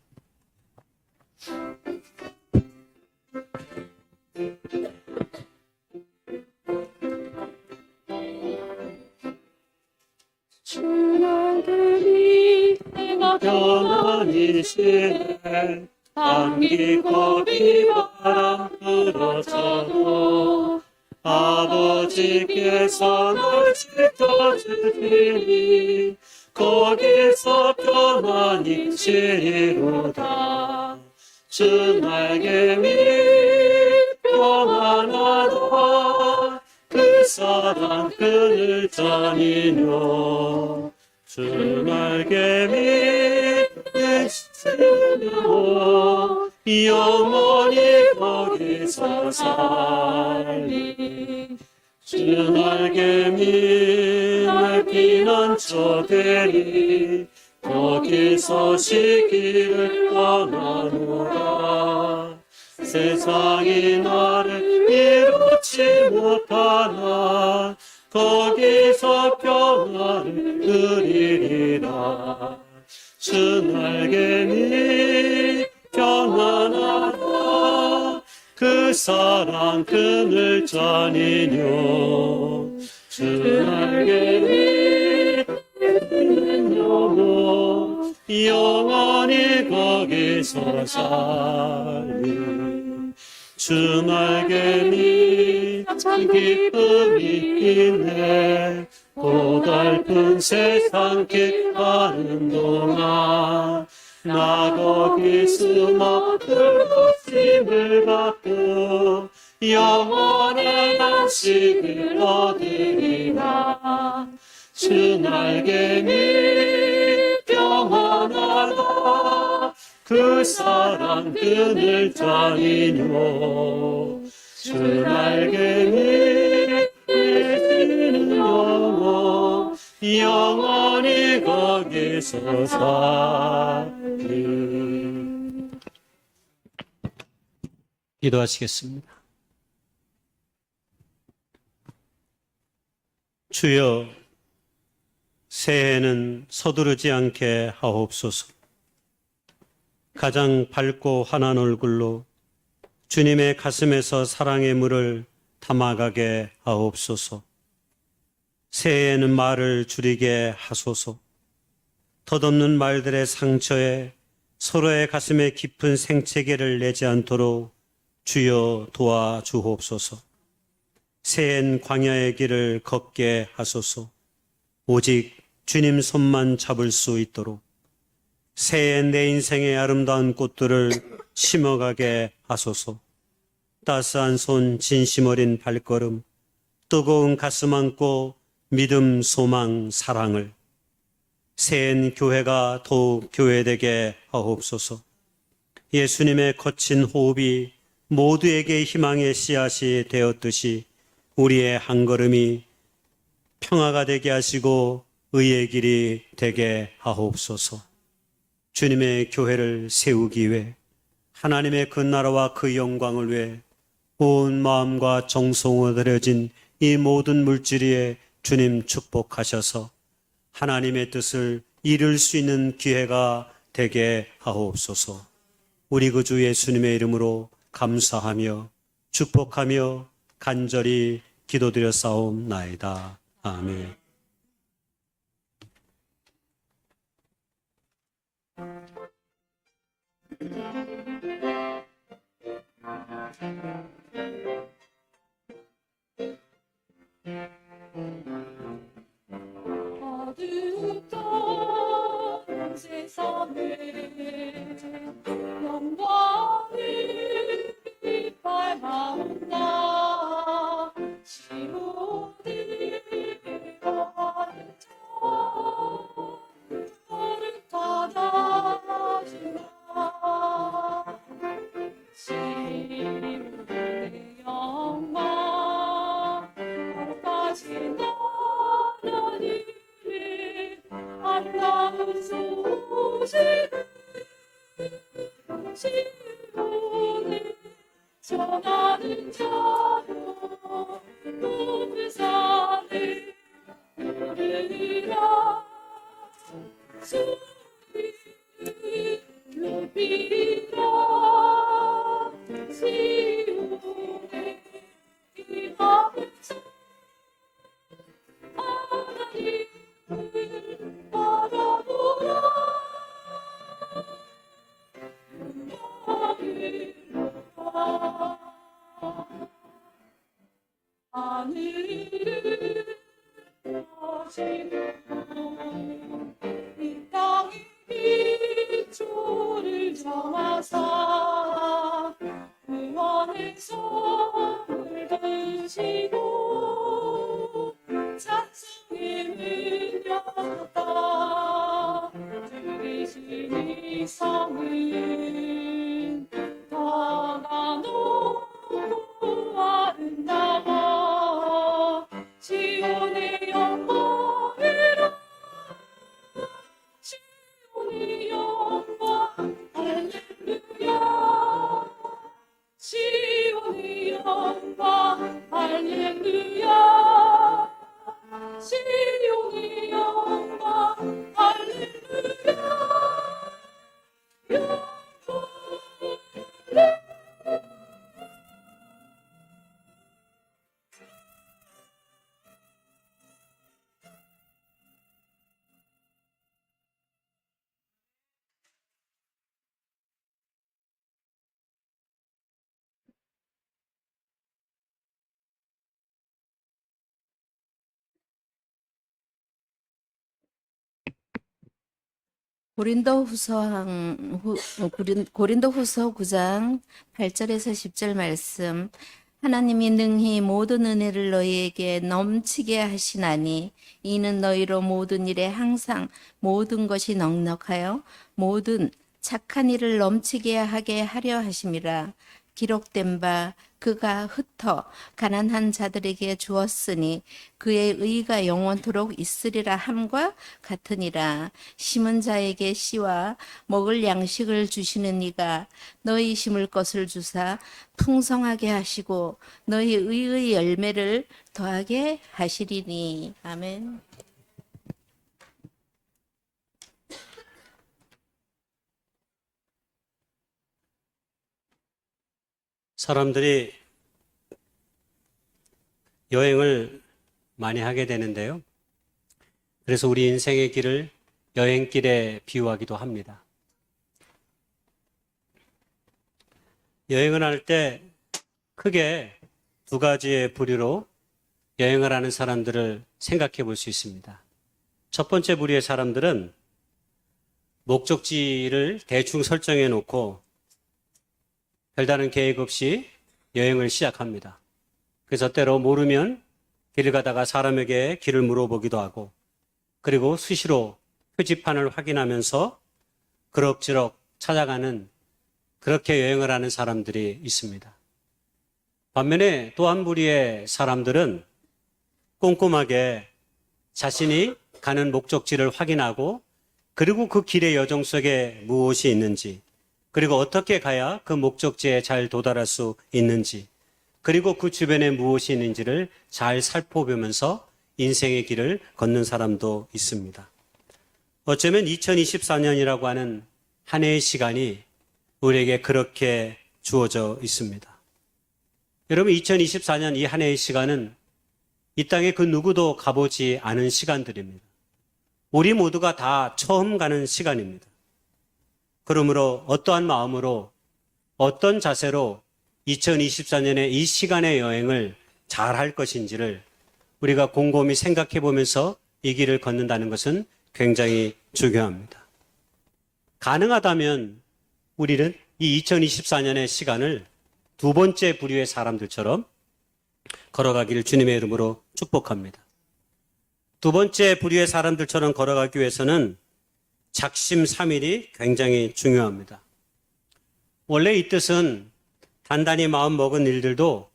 주님의 내가 편안히시네 감기고 비바람 불어쳐도 아버지께서 날 지켜주시니 거기서 편안히 쉬리로다. 주 날개미 평안하다. 그 사랑 그늘 잔이뇨. 주 날개미 내시며 영원히 거기서 살리. 주 날개미 날 피난처 되리. 거기서 쉬기를 원하노라. 세상이 나를 이루지 못하나 거기서 평안을 누리리라. 주 날개미 평안하다. 그 사랑 그늘 잔이뇨. 주 날개미 영원 영원히 거기서 살리. 주 날개미 참 기쁨이 있네. 고달픈 세상 길 가는 동안 나 거기 숨어 들으심을 받고 영원한 안식을 얻으리라. 주 날개미 평안하다. 그 사랑 그늘 잔이뇨. 주 날개미 내시는 영원 영원히 거기서 살리. 기도하시겠습니다. 주여, 새해는 서두르지 않게 하옵소서. 가장 밝고 환한 얼굴로 주님의 가슴에서 사랑의 물을 담아가게 하옵소서. 새해에는 말을 줄이게 하소서. 덧없는 말들의 상처에 서로의 가슴에 깊은 생채계를 내지 않도록 주여 도와주옵소서. 새해엔 광야의 길을 걷게 하소서. 오직 주님 손만 잡을 수 있도록 새해엔 내 인생의 아름다운 꽃들을 심어가게 하소서. 따스한 손, 진심 어린 발걸음, 뜨거운 가슴 안고 믿음, 소망, 사랑을. 새해엔 교회가 더욱 교회되게 하옵소서. 예수님의 거친 호흡이 모두에게 희망의 씨앗이 되었듯이 우리의 한 걸음이 평화가 되게 하시고 의의 길이 되게 하옵소서. 주님의 교회를 세우기 위해 하나님의 그 나라와 그 영광을 위해 온 마음과 정성으로 들여진 이 모든 물질위에 주님 축복하셔서 하나님의 뜻을 이룰 수 있는 기회가 되게 하옵소서. 우리 구주 예수님의 이름으로 감사하며 축복하며 간절히 기도드려 싸움나이다. 아멘. 어둡던 세상에 영광을 발하온다. 시온을 걸쳐 너를 받아주마. 시온의 영광 받아진다. 전하는 자로 높은 산을 오르라. 소리를 높이라. 시온의 이마에서 하나님을 바라보라. 하늘을 거시고 이 땅의 기초를 정하사 구원의 손을 드시고 찬송의 문 열었다. 들으신 이 성은 다가 높고 아름다워 시온의 영광으로 시온의 영광 할렐루야. 시온의 영광 할렐루야. 시온의 영광 할렐루야. 고린도후서 9장 8절에서 10절 말씀. 하나님이 능히 모든 은혜를 너희에게 넘치게 하시나니 이는 너희로 모든 일에 항상 모든 것이 넉넉하여 모든 착한 일을 넘치게 하게 하려 하심이라. 기록된 바 그가 흩어 가난한 자들에게 주었으니 그의 의가 영원토록 있으리라 함과 같으니라. 심은 자에게 씨와 먹을 양식을 주시는 이가 너희 심을 것을 주사 풍성하게 하시고 너희 의의 열매를 더하게 하시리니. 아멘. 사람들이 여행을 많이 하게 되는데요. 그래서 우리 인생의 길을 여행길에 비유하기도 합니다. 여행을 할 때 크게 두 가지의 부류로 여행을 하는 사람들을 생각해 볼 수 있습니다. 첫 번째 부류의 사람들은 목적지를 대충 설정해 놓고 별다른 계획 없이 여행을 시작합니다. 그래서 때로 모르면 길을 가다가 사람에게 길을 물어보기도 하고, 그리고 수시로 표지판을 확인하면서 그럭저럭 찾아가는, 그렇게 여행을 하는 사람들이 있습니다. 반면에 또 한 부류의 사람들은 꼼꼼하게 자신이 가는 목적지를 확인하고, 그리고 그 길의 여정 속에 무엇이 있는지, 그리고 어떻게 가야 그 목적지에 잘 도달할 수 있는지, 그리고 그 주변에 무엇이 있는지를 잘 살펴보면서 인생의 길을 걷는 사람도 있습니다. 어쩌면 2024년이라고 하는 한 해의 시간이 우리에게 그렇게 주어져 있습니다. 여러분, 2024년 이 한 해의 시간은 이 땅에 그 누구도 가보지 않은 시간들입니다. 우리 모두가 다 처음 가는 시간입니다. 그러므로 어떠한 마음으로, 어떤 자세로 2024년의 이 시간의 여행을 잘 할 것인지를 우리가 곰곰이 생각해 보면서 이 길을 걷는다는 것은 굉장히 중요합니다. 가능하다면 우리는 이 2024년의 시간을 두 번째 부류의 사람들처럼 걸어가기를 주님의 이름으로 축복합니다. 두 번째 부류의 사람들처럼 걸어가기 위해서는 작심삼일이 굉장히 중요합니다. 원래 이 뜻은 단단히 마음 먹은 일들도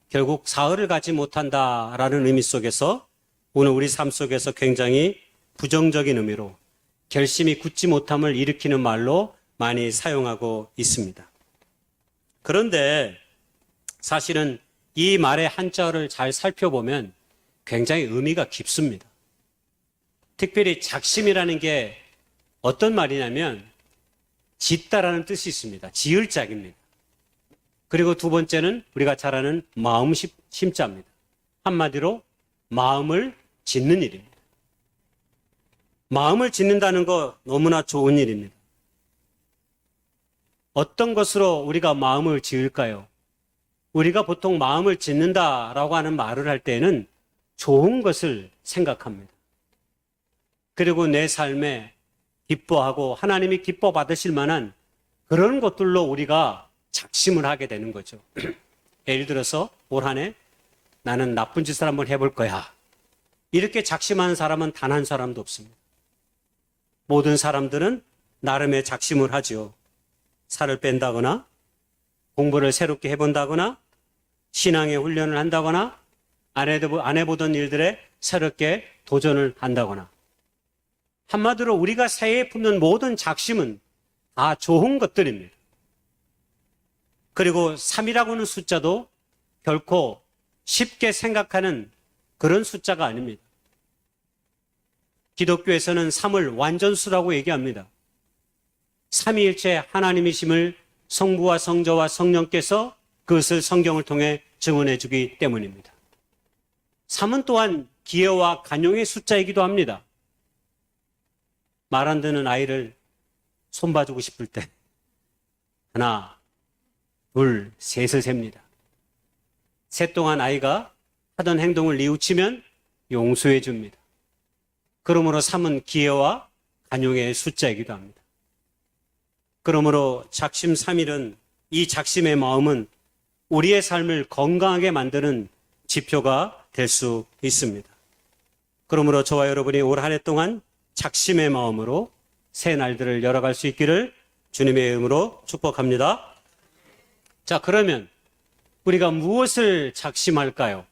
결국 사흘을 가지 못한다라는 의미 속에서 오늘 우리 삶 속에서 굉장히 부정적인 의미로 결심이 굳지 못함을 일으키는 말로 많이 사용하고 있습니다. 그런데 사실은 이 말의 한자어를 잘 살펴보면 굉장히 의미가 깊습니다. 특별히 작심이라는 게 어떤 말이냐면 짓다라는 뜻이 있습니다. 지을 짝입니다. 그리고 두 번째는 우리가 잘 아는 마음 심자입니다. 한마디로 마음을 짓는 일입니다. 마음을 짓는다는 거 너무나 좋은 일입니다. 어떤 것으로 우리가 마음을 지을까요? 우리가 보통 마음을 짓는다라고 하는 말을 할 때는 좋은 것을 생각합니다. 그리고 내 삶에 기뻐하고 하나님이 기뻐 받으실 만한 그런 것들로 우리가 작심을 하게 되는 거죠. 예를 들어서 올 한 해 나는 나쁜 짓을 한번 해볼 거야. 이렇게 작심하는 사람은 단 한 사람도 없습니다. 모든 사람들은 나름의 작심을 하죠. 살을 뺀다거나 공부를 새롭게 해본다거나 신앙의 훈련을 한다거나 안 해보던 일들에 새롭게 도전을 한다거나 한마디로 우리가 새해에 품는 모든 작심은 다 좋은 것들입니다. 그리고 3이라고 하는 숫자도 결코 쉽게 생각하는 그런 숫자가 아닙니다. 기독교에서는 3을 완전수라고 얘기합니다. 삼위일체 하나님이심을 성부와 성자와 성령께서 그것을 성경을 통해 증언해 주기 때문입니다. 3은 또한 기여와 간용의 숫자이기도 합니다. 말 안 듣는 아이를 손봐주고 싶을 때 하나, 둘, 셋을 셉니다. 셋 동안 아이가 하던 행동을 뉘우치면 용서해 줍니다. 그러므로 3은 기여와 간용의 숫자이기도 합니다. 그러므로 작심 3일은 이 작심의 마음은 우리의 삶을 건강하게 만드는 지표가 될 수 있습니다. 그러므로 저와 여러분이 올 한 해 동안 작심의 마음으로 새 날들을 열어갈 수 있기를 주님의 이름으로 축복합니다. 자, 그러면 우리가 무엇을 작심할까요?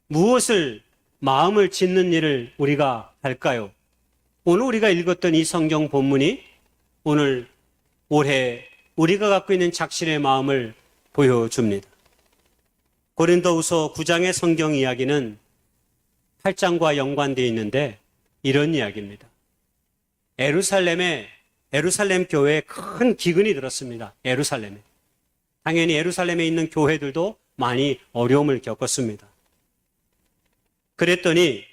무엇을 마음을 짓는 일을 우리가 할까요? 오늘 우리가 읽었던 이 성경 본문이 오늘 올해 우리가 갖고 있는 작심의 마음을 보여줍니다. 고린도후서 9장의 성경 이야기는 8장과 연관되어 있는데 이런 이야기입니다. 에루살렘 교회에 큰 기근이 들었습니다. 예루살렘에. 당연히 예루살렘에 있는 교회들도 많이 어려움을 겪었습니다. 그랬더니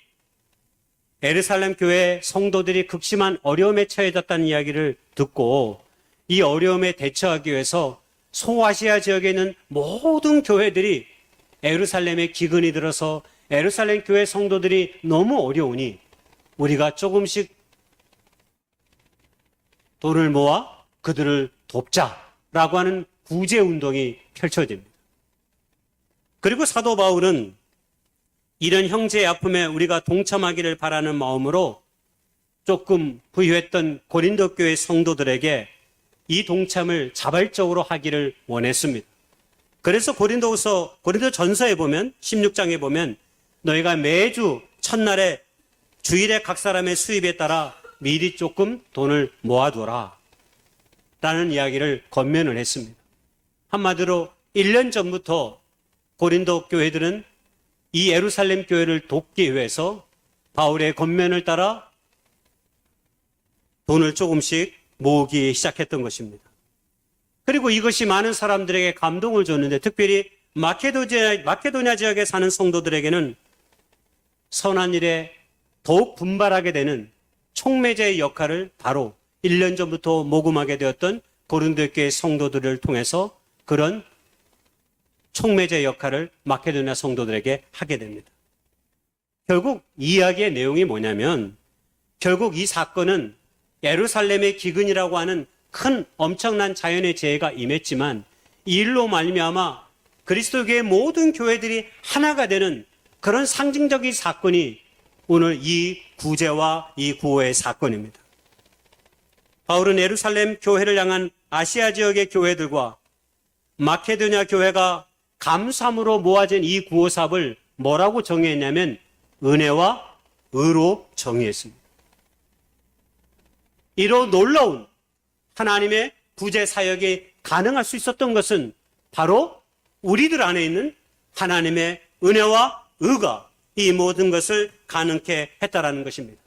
예루살렘 교회 성도들이 극심한 어려움에 처해졌다는 이야기를 듣고 이 어려움에 대처하기 위해서 소아시아 지역에 있는 모든 교회들이 예루살렘에 기근이 들어서 예루살렘 교회 성도들이 너무 어려우니 우리가 조금씩 돈을 모아 그들을 돕자라고 하는 구제 운동이 펼쳐집니다. 그리고 사도 바울은 이런 형제의 아픔에 우리가 동참하기를 바라는 마음으로 조금 부유했던 고린도 교회 성도들에게 이 동참을 자발적으로 하기를 원했습니다. 그래서 고린도전서에 보면 16장에 보면 너희가 매주 첫날에 주일에 각 사람의 수입에 따라 미리 조금 돈을 모아둬라 라는 이야기를 권면을 했습니다. 한마디로 1년 전부터 고린도 교회들은 이 예루살렘 교회를 돕기 위해서 바울의 권면을 따라 돈을 조금씩 모으기 시작했던 것입니다. 그리고 이것이 많은 사람들에게 감동을 줬는데 특별히 마케도니아 지역에 사는 성도들에게는 선한 일에 더욱 분발하게 되는 촉매제의 역할을 바로 1년 전부터 모금하게 되었던 고린도 교회 성도들을 통해서 그런 촉매제 역할을 마케도니아 성도들에게 하게 됩니다. 결국 이 이야기의 내용이 뭐냐면 결국 이 사건은 예루살렘의 기근이라고 하는 큰 엄청난 자연의 재해가 임했지만 이 일로 말미암아 그리스도교의 모든 교회들이 하나가 되는 그런 상징적인 사건이 오늘 이 구제와 이 구호의 사건입니다. 바울은 예루살렘 교회를 향한 아시아 지역의 교회들과 마케도니아 교회가 감사함으로 모아진 이 구호 사업을 뭐라고 정의했냐면 은혜와 의로 정의했습니다. 이로 놀라운 하나님의 구제 사역이 가능할 수 있었던 것은 바로 우리들 안에 있는 하나님의 은혜와 의가 이 모든 것을 가능케 했다라는 것입니다.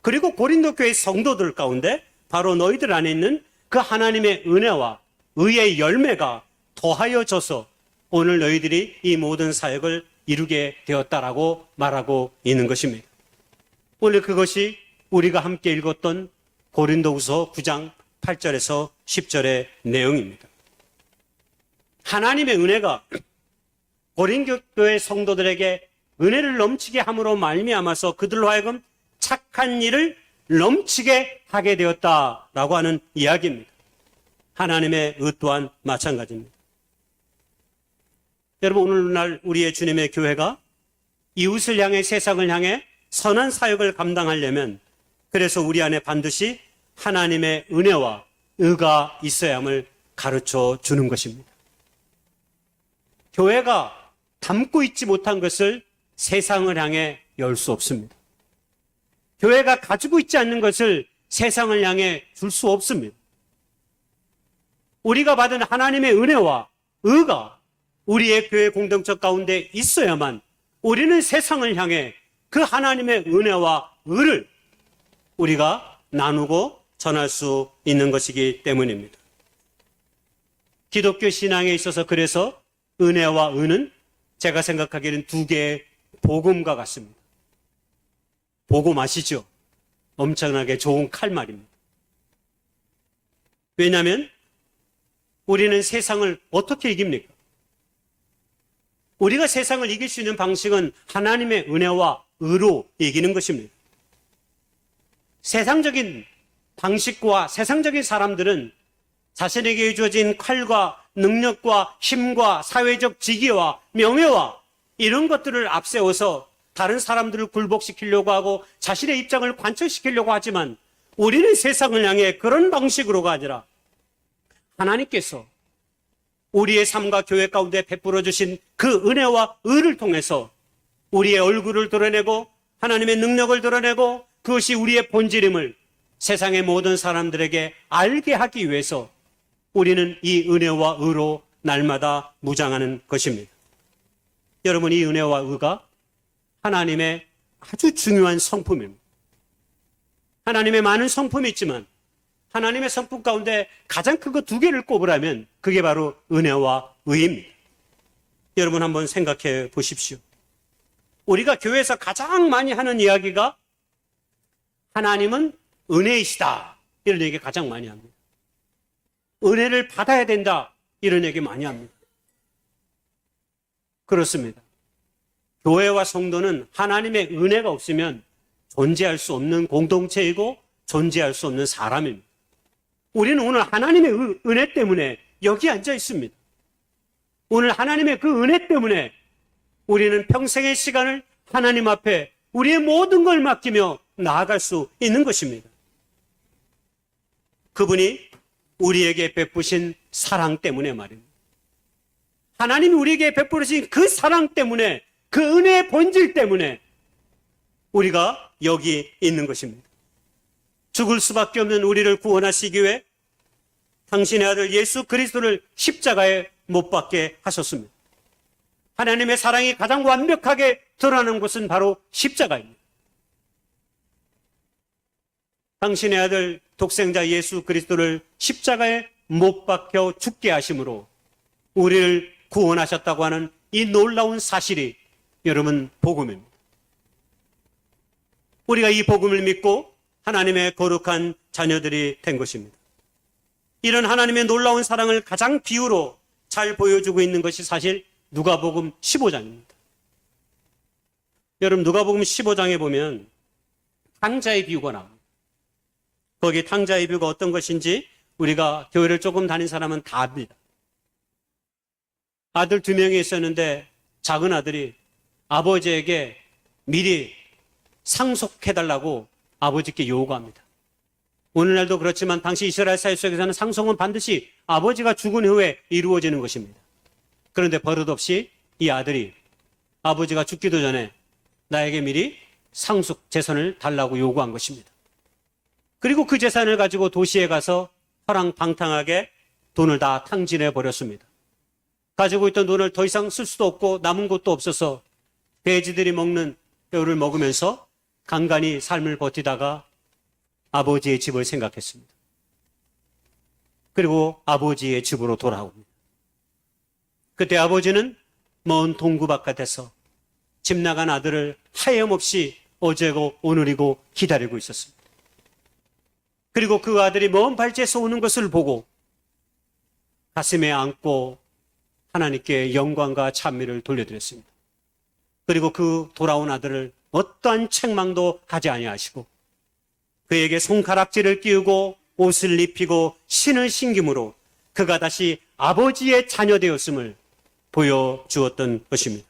그리고 고린도 교회 성도들 가운데 바로 너희들 안에 있는 그 하나님의 은혜와 의의 열매가 더하여져서 오늘 너희들이 이 모든 사역을 이루게 되었다라고 말하고 있는 것입니다. 오늘 그것이 우리가 함께 읽었던 고린도후서 9장 8절에서 10절의 내용입니다. 하나님의 은혜가 고린도 교회 성도들에게 은혜를 넘치게 함으로 말미암아서 그들로 하여금 착한 일을 넘치게 하게 되었다라고 하는 이야기입니다. 하나님의 의 또한 마찬가지입니다. 여러분, 오늘날 우리의 주님의 교회가 이웃을 향해 세상을 향해 선한 사역을 감당하려면 그래서 우리 안에 반드시 하나님의 은혜와 의가 있어야 함을 가르쳐 주는 것입니다. 교회가 담고 있지 못한 것을 세상을 향해 열 수 없습니다. 교회가 가지고 있지 않는 것을 세상을 향해 줄 수 없습니다. 우리가 받은 하나님의 은혜와 의가 우리의 교회 공동체 가운데 있어야만 우리는 세상을 향해 그 하나님의 은혜와 의를 우리가 나누고 전할 수 있는 것이기 때문입니다. 기독교 신앙에 있어서 그래서 은혜와 의는 제가 생각하기에는 두 개의 복음과 같습니다. 복음 아시죠? 엄청나게 좋은 칼말입니다. 왜냐하면 우리는 세상을 어떻게 이깁니까? 우리가 세상을 이길 수 있는 방식은 하나님의 은혜와 의로 이기는 것입니다. 세상적인 방식과 세상적인 사람들은 자신에게 주어진 칼과 능력과 힘과 사회적 지위와 명예와 이런 것들을 앞세워서 다른 사람들을 굴복시키려고 하고 자신의 입장을 관철시키려고 하지만 우리는 세상을 향해 그런 방식으로가 아니라 하나님께서 우리의 삶과 교회 가운데 베풀어 주신 그 은혜와 의를 통해서 우리의 얼굴을 드러내고 하나님의 능력을 드러내고 그것이 우리의 본질임을 세상의 모든 사람들에게 알게 하기 위해서 우리는 이 은혜와 의로 날마다 무장하는 것입니다. 여러분, 이 은혜와 의가 하나님의 아주 중요한 성품입니다. 하나님의 많은 성품이 있지만 하나님의 성품 가운데 가장 큰 거 두 개를 꼽으라면 그게 바로 은혜와 의입니다. 여러분 한번 생각해 보십시오. 우리가 교회에서 가장 많이 하는 이야기가 하나님은 은혜이시다 이런 얘기 가장 많이 합니다. 은혜를 받아야 된다 이런 얘기 많이 합니다. 그렇습니다. 교회와 성도는 하나님의 은혜가 없으면 존재할 수 없는 공동체이고 존재할 수 없는 사람입니다. 우리는 오늘 하나님의 은혜 때문에 여기 앉아 있습니다. 오늘 하나님의 그 은혜 때문에 우리는 평생의 시간을 하나님 앞에 우리의 모든 걸 맡기며 나아갈 수 있는 것입니다. 그분이 우리에게 베푸신 사랑 때문에 말입니다. 하나님이 우리에게 베푸신 그 사랑 때문에 그 은혜의 본질 때문에 우리가 여기 있는 것입니다. 죽을 수밖에 없는 우리를 구원하시기 위해 당신의 아들 예수 그리스도를 십자가에 못 박게 하셨습니다. 하나님의 사랑이 가장 완벽하게 드러나는 곳은 바로 십자가입니다. 당신의 아들 독생자 예수 그리스도를 십자가에 못 박혀 죽게 하심으로 우리를 구원하셨다고 하는 이 놀라운 사실이 여러분 복음입니다. 우리가 이 복음을 믿고 하나님의 거룩한 자녀들이 된 것입니다. 이런 하나님의 놀라운 사랑을 가장 비유로 잘 보여주고 있는 것이 사실 누가복음 15장입니다. 여러분 누가복음 15장에 보면 탕자의 비유가 나옵니다. 거기 탕자의 비유가 어떤 것인지 우리가 교회를 조금 다닌 사람은 다 압니다. 아들 2명이 있었는데 작은 아들이 아버지에게 미리 상속해달라고 아버지께 요구합니다. 오늘날도 그렇지만 당시 이스라엘 사회 속에서는 상속은 반드시 아버지가 죽은 후에 이루어지는 것입니다. 그런데 버릇없이 이 아들이 아버지가 죽기도 전에 나에게 미리 상속 재산을 달라고 요구한 것입니다. 그리고 그 재산을 가지고 도시에 가서 허랑방탕하게 돈을 다 탕진해 버렸습니다. 가지고 있던 돈을 더 이상 쓸 수도 없고 남은 것도 없어서 돼지들이 먹는 뼈를 먹으면서 간간히 삶을 버티다가 아버지의 집을 생각했습니다. 그리고 아버지의 집으로 돌아옵니다. 그때 아버지는 먼 동구 바깥에서 집 나간 아들을 하염없이 어제고 오늘이고 기다리고 있었습니다. 그리고 그 아들이 먼 발치에서 오는 것을 보고 가슴에 안고 하나님께 영광과 찬미를 돌려드렸습니다. 그리고 그 돌아온 아들을 어떠한 책망도 하지 아니하시고 그에게 손가락질을 끼우고 옷을 입히고 신을 신김으로 그가 다시 아버지의 자녀 되었음을 보여주었던 것입니다.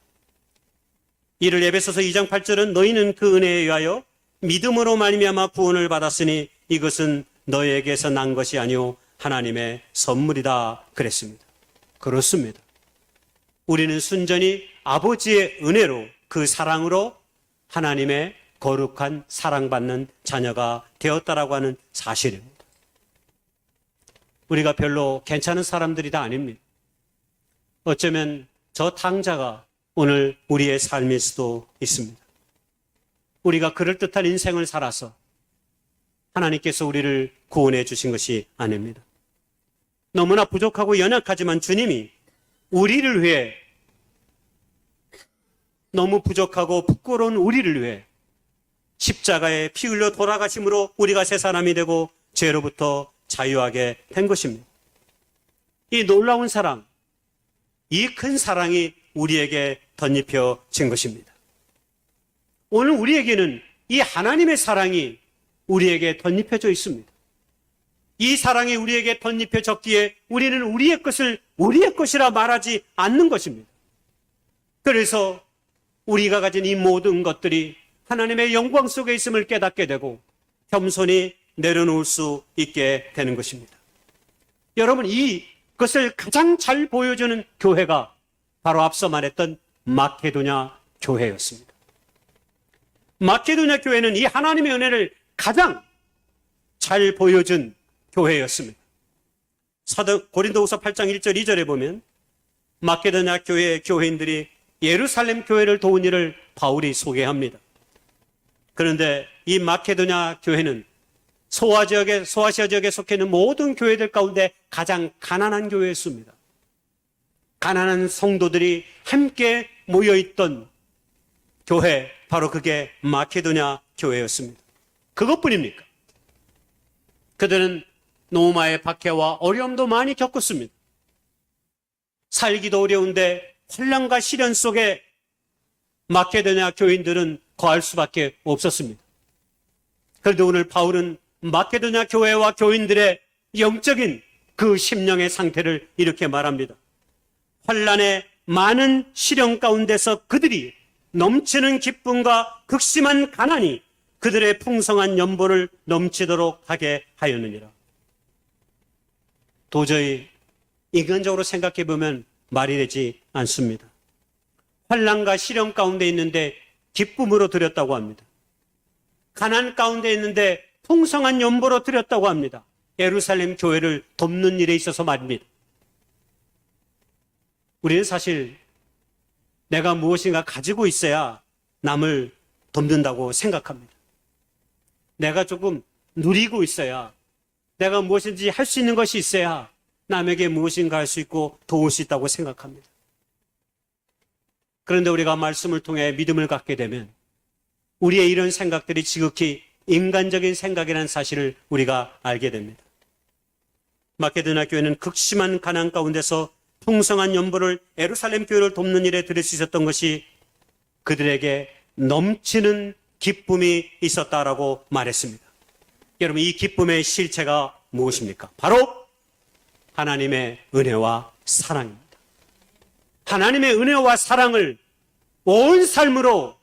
이를 에베소서 2장 8절은 너희는 그 은혜에 의하여 믿음으로 말미암아 구원을 받았으니 이것은 너희에게서 난 것이 아니오 하나님의 선물이다 그랬습니다. 그렇습니다. 우리는 순전히 아버지의 은혜로 그 사랑으로 하나님의 거룩한 사랑받는 자녀가 되었다라고 하는 사실입니다. 우리가 별로 괜찮은 사람들이 다 아닙니다. 어쩌면 저 탕자가 오늘 우리의 삶일 수도 있습니다. 우리가 그럴듯한 인생을 살아서 하나님께서 우리를 구원해 주신 것이 아닙니다. 너무나 부족하고 연약하지만 주님이 우리를 위해 너무 부족하고 부끄러운 우리를 위해 십자가에 피 흘려 돌아가심으로 우리가 새 사람이 되고 죄로부터 자유하게 된 것입니다. 이 놀라운 사랑, 이 큰 사랑이 우리에게 덧입혀진 것입니다. 오늘 우리에게는 이 하나님의 사랑이 우리에게 덧입혀져 있습니다. 이 사랑이 우리에게 덧입혀졌기에 우리는 우리의 것을 우리의 것이라 말하지 않는 것입니다. 그래서 우리가 가진 이 모든 것들이 하나님의 영광 속에 있음을 깨닫게 되고 겸손히 내려놓을 수 있게 되는 것입니다. 여러분, 이것을 가장 잘 보여주는 교회가 바로 앞서 말했던 마케도냐 교회였습니다. 마케도냐 교회는 이 하나님의 은혜를 가장 잘 보여준 교회였습니다. 고린도후서 8장 1절 2절에 보면 마케도냐 교회의 교회인들이 예루살렘 교회를 도운 일을 바울이 소개합니다. 그런데 이 마케도냐 교회는 소아시아 지역에 속해 있는 모든 교회들 가운데 가장 가난한 교회였습니다. 가난한 성도들이 함께 모여있던 교회, 바로 그게 마케도냐 교회였습니다. 그것뿐입니까? 그들은 노마의 박해와 어려움도 많이 겪었습니다. 살기도 어려운데 환난과 시련 속에 마케도냐 교인들은 거할 수밖에 없었습니다. 그런데 오늘 바울은 마케도냐 교회와 교인들의 영적인 그 심령의 상태를 이렇게 말합니다. 환난의 많은 시련 가운데서 그들이 넘치는 기쁨과 극심한 가난이 그들의 풍성한 연보를 넘치도록 하게 하였느니라. 도저히 인간적으로 생각해 보면 말이 되지 않습니다. 환난과 시련 가운데 있는데 기쁨으로 드렸다고 합니다. 가난 가운데 있는데 풍성한 연보로 드렸다고 합니다. 예루살렘 교회를 돕는 일에 있어서 말입니다. 우리는 사실 내가 무엇인가 가지고 있어야 남을 돕는다고 생각합니다. 내가 조금 누리고 있어야, 내가 무엇인지 할 수 있는 것이 있어야 남에게 무엇인가 할 수 있고 도울 수 있다고 생각합니다. 그런데 우리가 말씀을 통해 믿음을 갖게 되면 우리의 이런 생각들이 지극히 인간적인 생각이라는 사실을 우리가 알게 됩니다. 마케도냐 교회는 극심한 가난 가운데서 풍성한 연보를 예루살렘 교회를 돕는 일에 드릴 수 있었던 것이 그들에게 넘치는 기쁨이 있었다라고 말했습니다. 여러분, 이 기쁨의 실체가 무엇입니까? 바로 하나님의 은혜와 사랑입니다. 하나님의 은혜와 사랑을 온 삶으로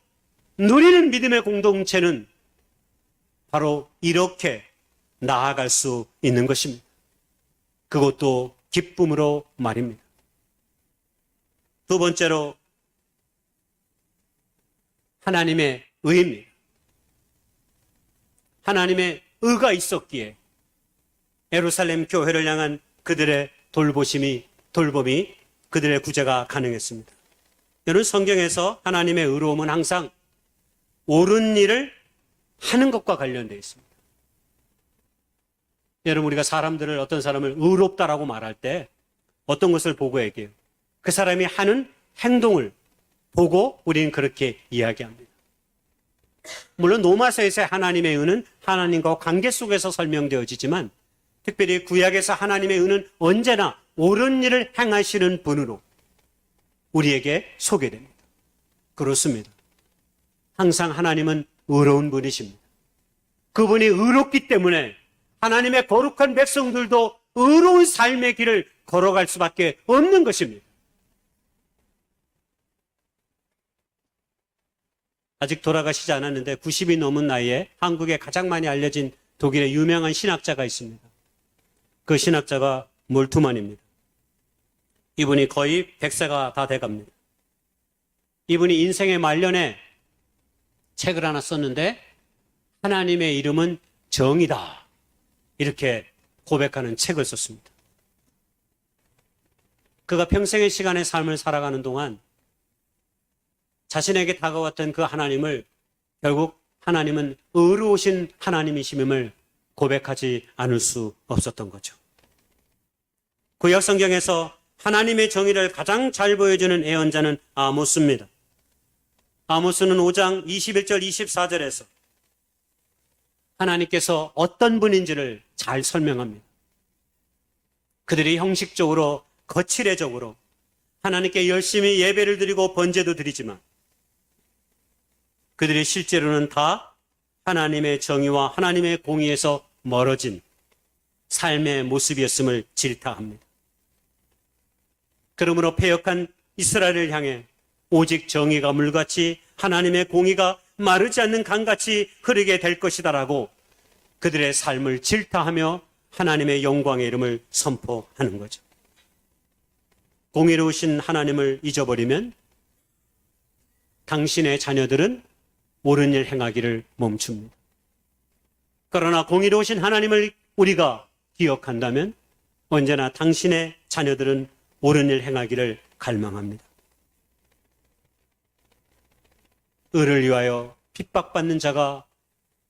누리는 믿음의 공동체는 바로 이렇게 나아갈 수 있는 것입니다. 그것도 기쁨으로 말입니다. 두 번째로 하나님의 의입니다. 하나님의 의가 있었기에 예루살렘 교회를 향한 그들의 돌봄이 그들의 구제가 가능했습니다. 여러분, 성경에서 하나님의 의로움은 항상 옳은 일을 하는 것과 관련되어 있습니다. 여러분, 우리가 사람들을, 어떤 사람을 의롭다라고 말할 때 어떤 것을 보고 얘기해요? 그 사람이 하는 행동을 보고 우리는 그렇게 이야기합니다. 물론 로마서에서의 하나님의 의는 하나님과 관계 속에서 설명되어지지만, 특별히 구약에서 하나님의 의는 언제나 옳은 일을 행하시는 분으로 우리에게 소개됩니다. 그렇습니다. 항상 하나님은 의로운 분이십니다. 그분이 의롭기 때문에 하나님의 거룩한 백성들도 의로운 삶의 길을 걸어갈 수밖에 없는 것입니다. 아직 돌아가시지 않았는데 90이 넘은 나이에 한국에 가장 많이 알려진 독일의 유명한 신학자가 있습니다. 그 신학자가 몰트만입니다. 이분이 거의 100세가 다 돼갑니다. 이분이 인생의 말년에 책을 하나 썼는데 하나님의 이름은 정이다, 이렇게 고백하는 책을 썼습니다. 그가 평생의 시간의 삶을 살아가는 동안 자신에게 다가왔던 그 하나님을, 결국 하나님은 의로우신 하나님이심을 고백하지 않을 수 없었던 거죠. 구약 성경에서 하나님의 정의를 가장 잘 보여주는 예언자는 아모스입니다. 아모스는 5장 21절 24절에서 하나님께서 어떤 분인지를 잘 설명합니다. 그들이 형식적으로, 거칠애적으로 하나님께 열심히 예배를 드리고 번제도 드리지만 그들이 실제로는 다 하나님의 정의와 하나님의 공의에서 멀어진 삶의 모습이었음을 질타합니다. 그러므로 패역한 이스라엘을 향해 오직 정의가 물같이 하나님의 공의가 마르지 않는 강같이 흐르게 될 것이다라고 그들의 삶을 질타하며 하나님의 영광의 이름을 선포하는 거죠. 공의로우신 하나님을 잊어버리면 당신의 자녀들은 옳은 일 행하기를 멈춥니다. 그러나 공의로우신 하나님을 우리가 기억한다면 언제나 당신의 자녀들은 옳은 일 행하기를 갈망합니다. 의를 위하여 핍박받는 자가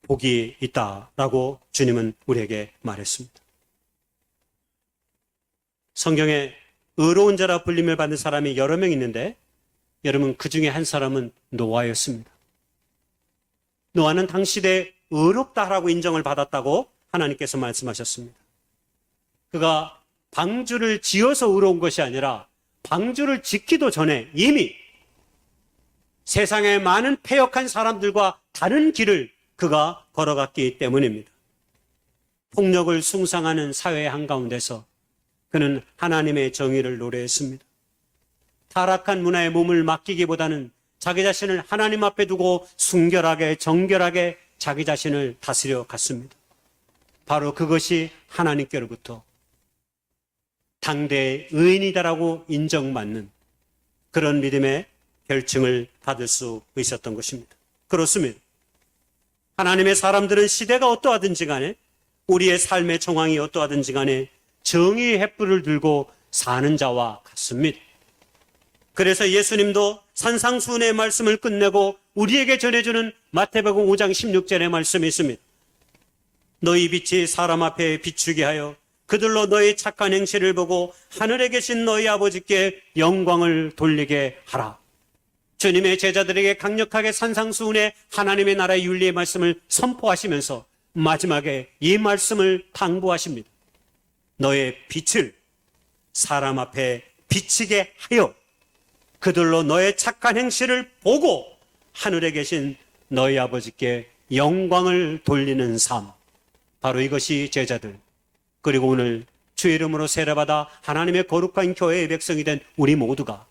복이 있다라고 주님은 우리에게 말했습니다. 성경에 의로운 자라 불림을 받는 사람이 여러 명 있는데 여러분, 그 중에 한 사람은 노아였습니다. 노아는 당시에 의롭다라고 인정을 받았다고 하나님께서 말씀하셨습니다. 그가 방주를 지어서 의로운 것이 아니라 방주를 짓기도 전에 이미 세상의 많은 패역한 사람들과 다른 길을 그가 걸어갔기 때문입니다. 폭력을 숭상하는 사회의 한가운데서 그는 하나님의 정의를 노래했습니다. 타락한 문화에 몸을 맡기기보다는 자기 자신을 하나님 앞에 두고 순결하게, 정결하게 자기 자신을 다스려 갔습니다. 바로 그것이 하나님께로부터 당대의 의인이다라고 인정받는 그런 믿음의 별칭을 받을 수 있었던 것입니다. 그렇습니다. 하나님의 사람들은 시대가 어떠하든지 간에, 우리의 삶의 정황이 어떠하든지 간에 정의의 횃불을 들고 사는 자와 같습니다. 그래서 예수님도 산상수훈의 말씀을 끝내고 우리에게 전해주는 마태복음 5장 16절의 말씀이 있습니다. 너희 빛이 사람 앞에 비추게 하여 그들로 너희 착한 행실을 보고 하늘에 계신 너희 아버지께 영광을 돌리게 하라. 주님의 제자들에게 강력하게 산상수훈의 하나님의 나라의 윤리의 말씀을 선포하시면서 마지막에 이 말씀을 당부하십니다. 너의 빛을 사람 앞에 비치게 하여 그들로 너의 착한 행실을 보고 하늘에 계신 너희 아버지께 영광을 돌리는 삶. 바로 이것이 제자들, 그리고 오늘 주의 이름으로 세례받아 하나님의 거룩한 교회의 백성이 된 우리 모두가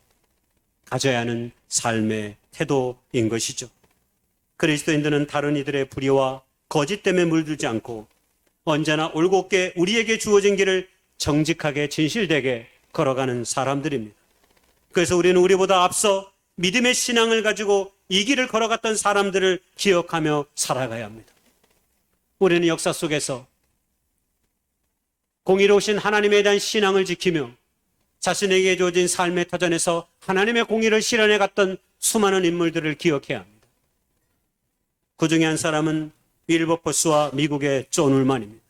가져야 하는 삶의 태도인 것이죠. 그리스도인들은 다른 이들의 불의와 거짓 때문에 물들지 않고 언제나 올곧게 우리에게 주어진 길을 정직하게 진실되게 걸어가는 사람들입니다. 그래서 우리는 우리보다 앞서 믿음의 신앙을 가지고 이 길을 걸어갔던 사람들을 기억하며 살아가야 합니다. 우리는 역사 속에서 공의로우신 하나님에 대한 신앙을 지키며 자신에게 주어진 삶의 터전에서 하나님의 공의를 실현해 갔던 수많은 인물들을 기억해야 합니다. 그 중에 한 사람은 윌버포스와 미국의 존 울만입니다.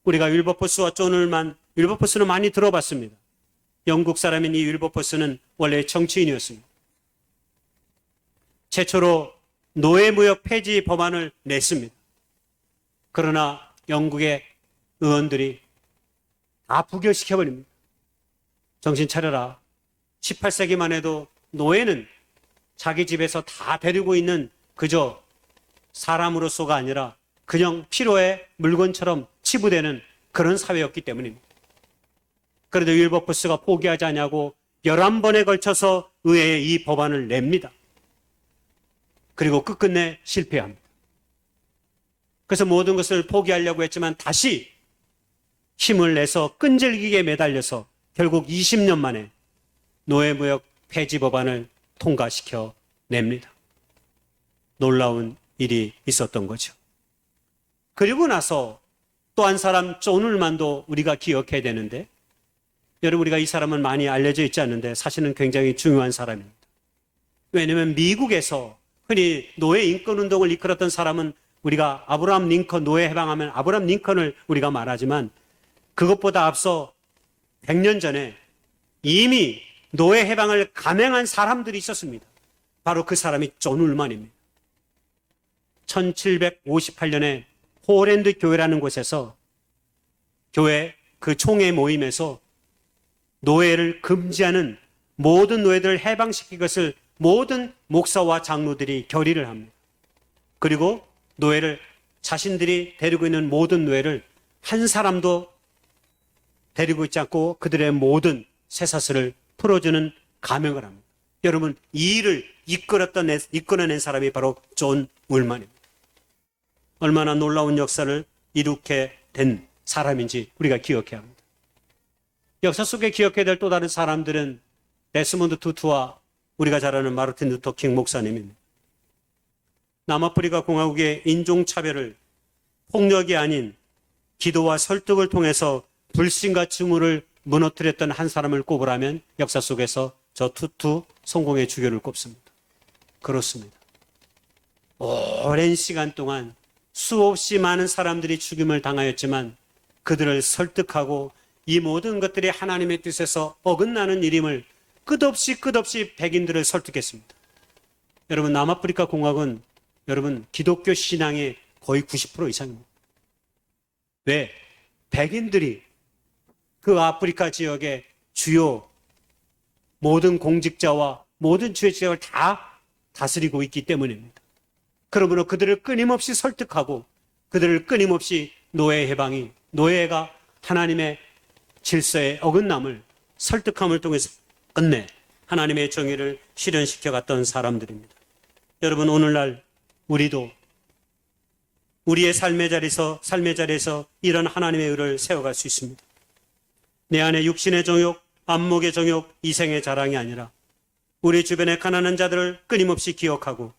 우리가 윌버포스와 존 울만, 윌버포스는 많이 들어봤습니다. 영국 사람인 이 윌버포스는 원래 정치인이었습니다. 최초로 노예무역 폐지 법안을 냈습니다. 그러나 영국의 의원들이 다 부결시켜버립니다. 정신 차려라. 18세기만 해도 노예는 자기 집에서 다 데리고 있는 그저 사람으로서가 아니라 그냥 필요의 물건처럼 치부되는 그런 사회였기 때문입니다. 그런데 윌버포스가 포기하지 않냐고 11번에 걸쳐서 의회에 이 법안을 냅니다. 그리고 끝끝내 실패합니다. 그래서 모든 것을 포기하려고 했지만 다시 힘을 내서 끈질기게 매달려서 결국 20년 만에 노예무역 폐지 법안을 통과시켜 냅니다. 놀라운 일이 있었던 거죠. 그리고 나서 또 한 사람 존 울만도 우리가 기억해야 되는데, 여러분 우리가 이 사람은 많이 알려져 있지 않는데 사실은 굉장히 중요한 사람입니다. 왜냐하면 미국에서 흔히 노예 인권운동을 이끌었던 사람은 우리가 아브라함 링컨, 노예 해방하면 아브라함 링컨을 우리가 말하지만 그것보다 앞서 100년 전에 이미 노예 해방을 감행한 사람들이 있었습니다. 바로 그 사람이 존 울만입니다. 1758년에 포랜드 교회라는 곳에서 교회 그 총회 모임에서 노예를 금지하는 모든 노예들을 해방시킬 것을 모든 목사와 장로들이 결의를 합니다. 그리고 노예를 자신들이 데리고 있는 모든 노예를 한 사람도 데리고 있지 않고 그들의 모든 쇠사슬을 풀어주는 감행을 합니다. 여러분 이 일을 이끌어낸 사람이 바로 존 울만입니다. 얼마나 놀라운 역사를 이룩해 된 사람인지 우리가 기억해야 합니다. 역사 속에 기억해야 될 또 다른 사람들은 데스몬드 투투와 우리가 잘 아는 마르틴 루터 킹 목사님입니다. 남아프리카 공화국의 인종차별을 폭력이 아닌 기도와 설득을 통해서 불신과 증오를 무너뜨렸던 한 사람을 꼽으라면 역사 속에서 저 투투 성공의 주교를 꼽습니다. 그렇습니다. 오랜 시간 동안 수없이 많은 사람들이 죽임을 당하였지만 그들을 설득하고 이 모든 것들이 하나님의 뜻에서 어긋나는 일임을 끝없이 백인들을 설득했습니다. 여러분 남아프리카 공화국은 여러분 기독교 신앙의 거의 90% 이상입니다. 왜? 백인들이 그 아프리카 지역의 주요 모든 공직자와 모든 주의 지역을 다 다스리고 있기 때문입니다. 그러므로 그들을 끊임없이 설득하고 그들을 끊임없이 노예 해방이, 노예가 하나님의 질서의 어긋남을 설득함을 통해서 끝내 하나님의 정의를 실현시켜 갔던 사람들입니다. 여러분 오늘날 우리도 우리의 삶의 자리에서 이런 하나님의 의를 세워갈 수 있습니다. 내 안에 육신의 정욕, 안목의 정욕, 이생의 자랑이 아니라 우리 주변의 가난한 자들을 끊임없이 기억하고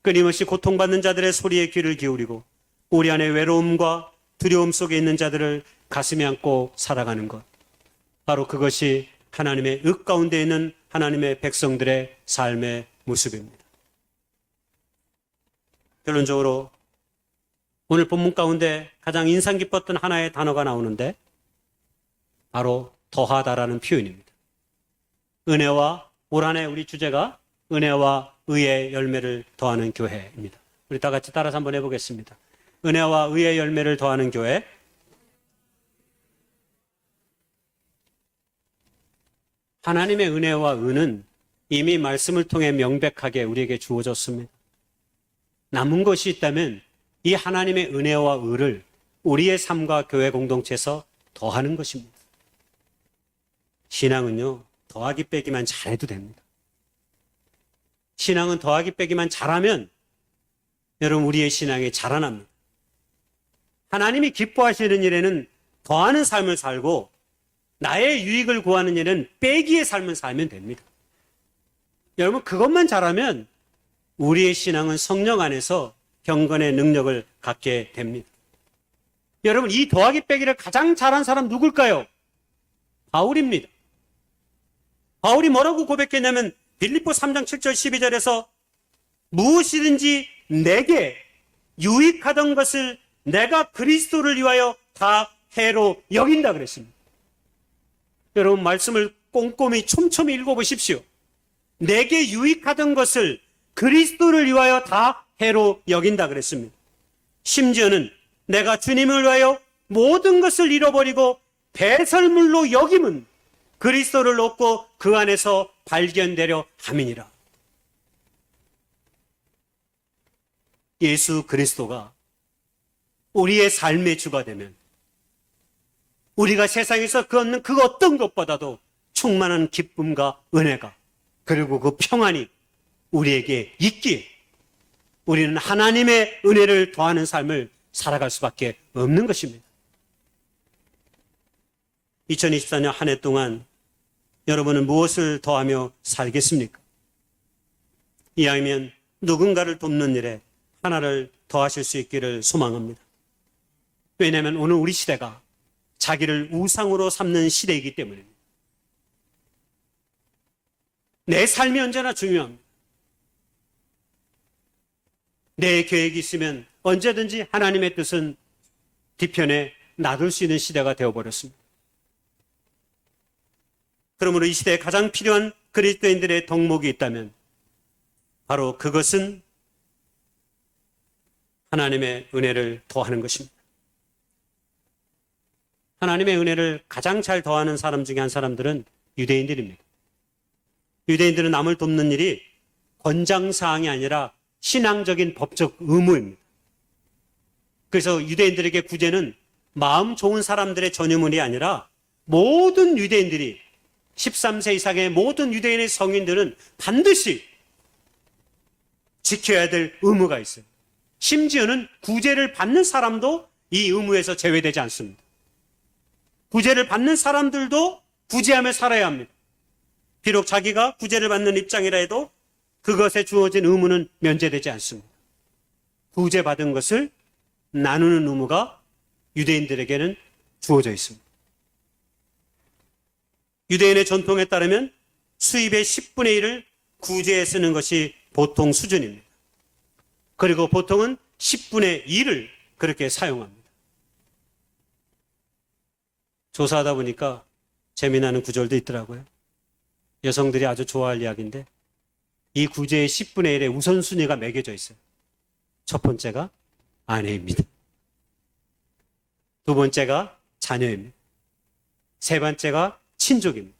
끊임없이 고통받는 자들의 소리에 귀를 기울이고 우리 안에 외로움과 두려움 속에 있는 자들을 가슴에 안고 살아가는 것. 바로 그것이 하나님의 의 가운데 있는 하나님의 백성들의 삶의 모습입니다. 결론적으로 오늘 본문 가운데 가장 인상 깊었던 하나의 단어가 나오는데 바로 더하다라는 표현입니다. 은혜와 올 한 해 우리 주제가 은혜와 의의 열매를 더하는 교회입니다. 우리 다 같이 따라서 한번 해보겠습니다. 은혜와 의의 열매를 더하는 교회. 하나님의 은혜와 의는 이미 말씀을 통해 명백하게 우리에게 주어졌습니다. 남은 것이 있다면 이 하나님의 은혜와 의를 우리의 삶과 교회 공동체에서 더하는 것입니다. 신앙은요, 더하기 빼기만 잘해도 됩니다. 신앙은 더하기 빼기만 잘하면 여러분 우리의 신앙이 자라납니다. 하나님이 기뻐하시는 일에는 더하는 삶을 살고 나의 유익을 구하는 일은 빼기의 삶을 살면 됩니다. 여러분 그것만 잘하면 우리의 신앙은 성령 안에서 경건의 능력을 갖게 됩니다. 여러분 이 더하기 빼기를 가장 잘한 사람 누굴까요? 바울입니다. 바울이 뭐라고 고백했냐면 빌립보 3장 7절 12절에서 무엇이든지 내게 유익하던 것을 내가 그리스도를 위하여 다 해로 여긴다 그랬습니다. 여러분 말씀을 꼼꼼히 촘촘히 읽어보십시오. 내게 유익하던 것을 그리스도를 위하여 다 해로 여긴다 그랬습니다. 심지어는 내가 주님을 위하여 모든 것을 잃어버리고 배설물로 여김은 그리스도를 얻고 그 안에서 발견되려 함이니라. 예수 그리스도가 우리의 삶의 주가 되면 우리가 세상에서 그 어떤 것보다도 충만한 기쁨과 은혜가 그리고 그 평안이 우리에게 있기에 우리는 하나님의 은혜를 더하는 삶을 살아갈 수밖에 없는 것입니다. 2024년 한 해 동안 여러분은 무엇을 더하며 살겠습니까? 이왕이면 누군가를 돕는 일에 하나를 더하실 수 있기를 소망합니다. 왜냐하면 오늘 우리 시대가 자기를 우상으로 삼는 시대이기 때문입니다. 내 삶이 언제나 중요합니다. 내 계획이 있으면 언제든지 하나님의 뜻은 뒤편에 놔둘 수 있는 시대가 되어버렸습니다. 그러므로 이 시대에 가장 필요한 그리스도인들의 덕목이 있다면 바로 그것은 하나님의 은혜를 더하는 것입니다. 하나님의 은혜를 가장 잘 더하는 사람 중에 한 사람들은 유대인들입니다. 유대인들은 남을 돕는 일이 권장사항이 아니라 신앙적인 법적 의무입니다. 그래서 유대인들에게 구제는 마음 좋은 사람들의 전유물이 아니라 모든 유대인들이 13세 이상의 모든 유대인의 성인들은 반드시 지켜야 될 의무가 있어요. 심지어는 구제를 받는 사람도 이 의무에서 제외되지 않습니다. 구제를 받는 사람들도 구제하며 살아야 합니다. 비록 자기가 구제를 받는 입장이라 해도 그것에 주어진 의무는 면제되지 않습니다. 구제받은 것을 나누는 의무가 유대인들에게는 주어져 있습니다. 유대인의 전통에 따르면 수입의 10분의 1을 구제에 쓰는 것이 보통 수준입니다. 그리고 보통은 10분의 1을 그렇게 사용합니다. 조사하다 보니까 재미나는 구절도 있더라고요. 여성들이 아주 좋아할 이야기인데 이 구제의 10분의 1에 우선순위가 매겨져 있어요. 첫 번째가 아내입니다. 두 번째가 자녀입니다. 세 번째가 친족입니다.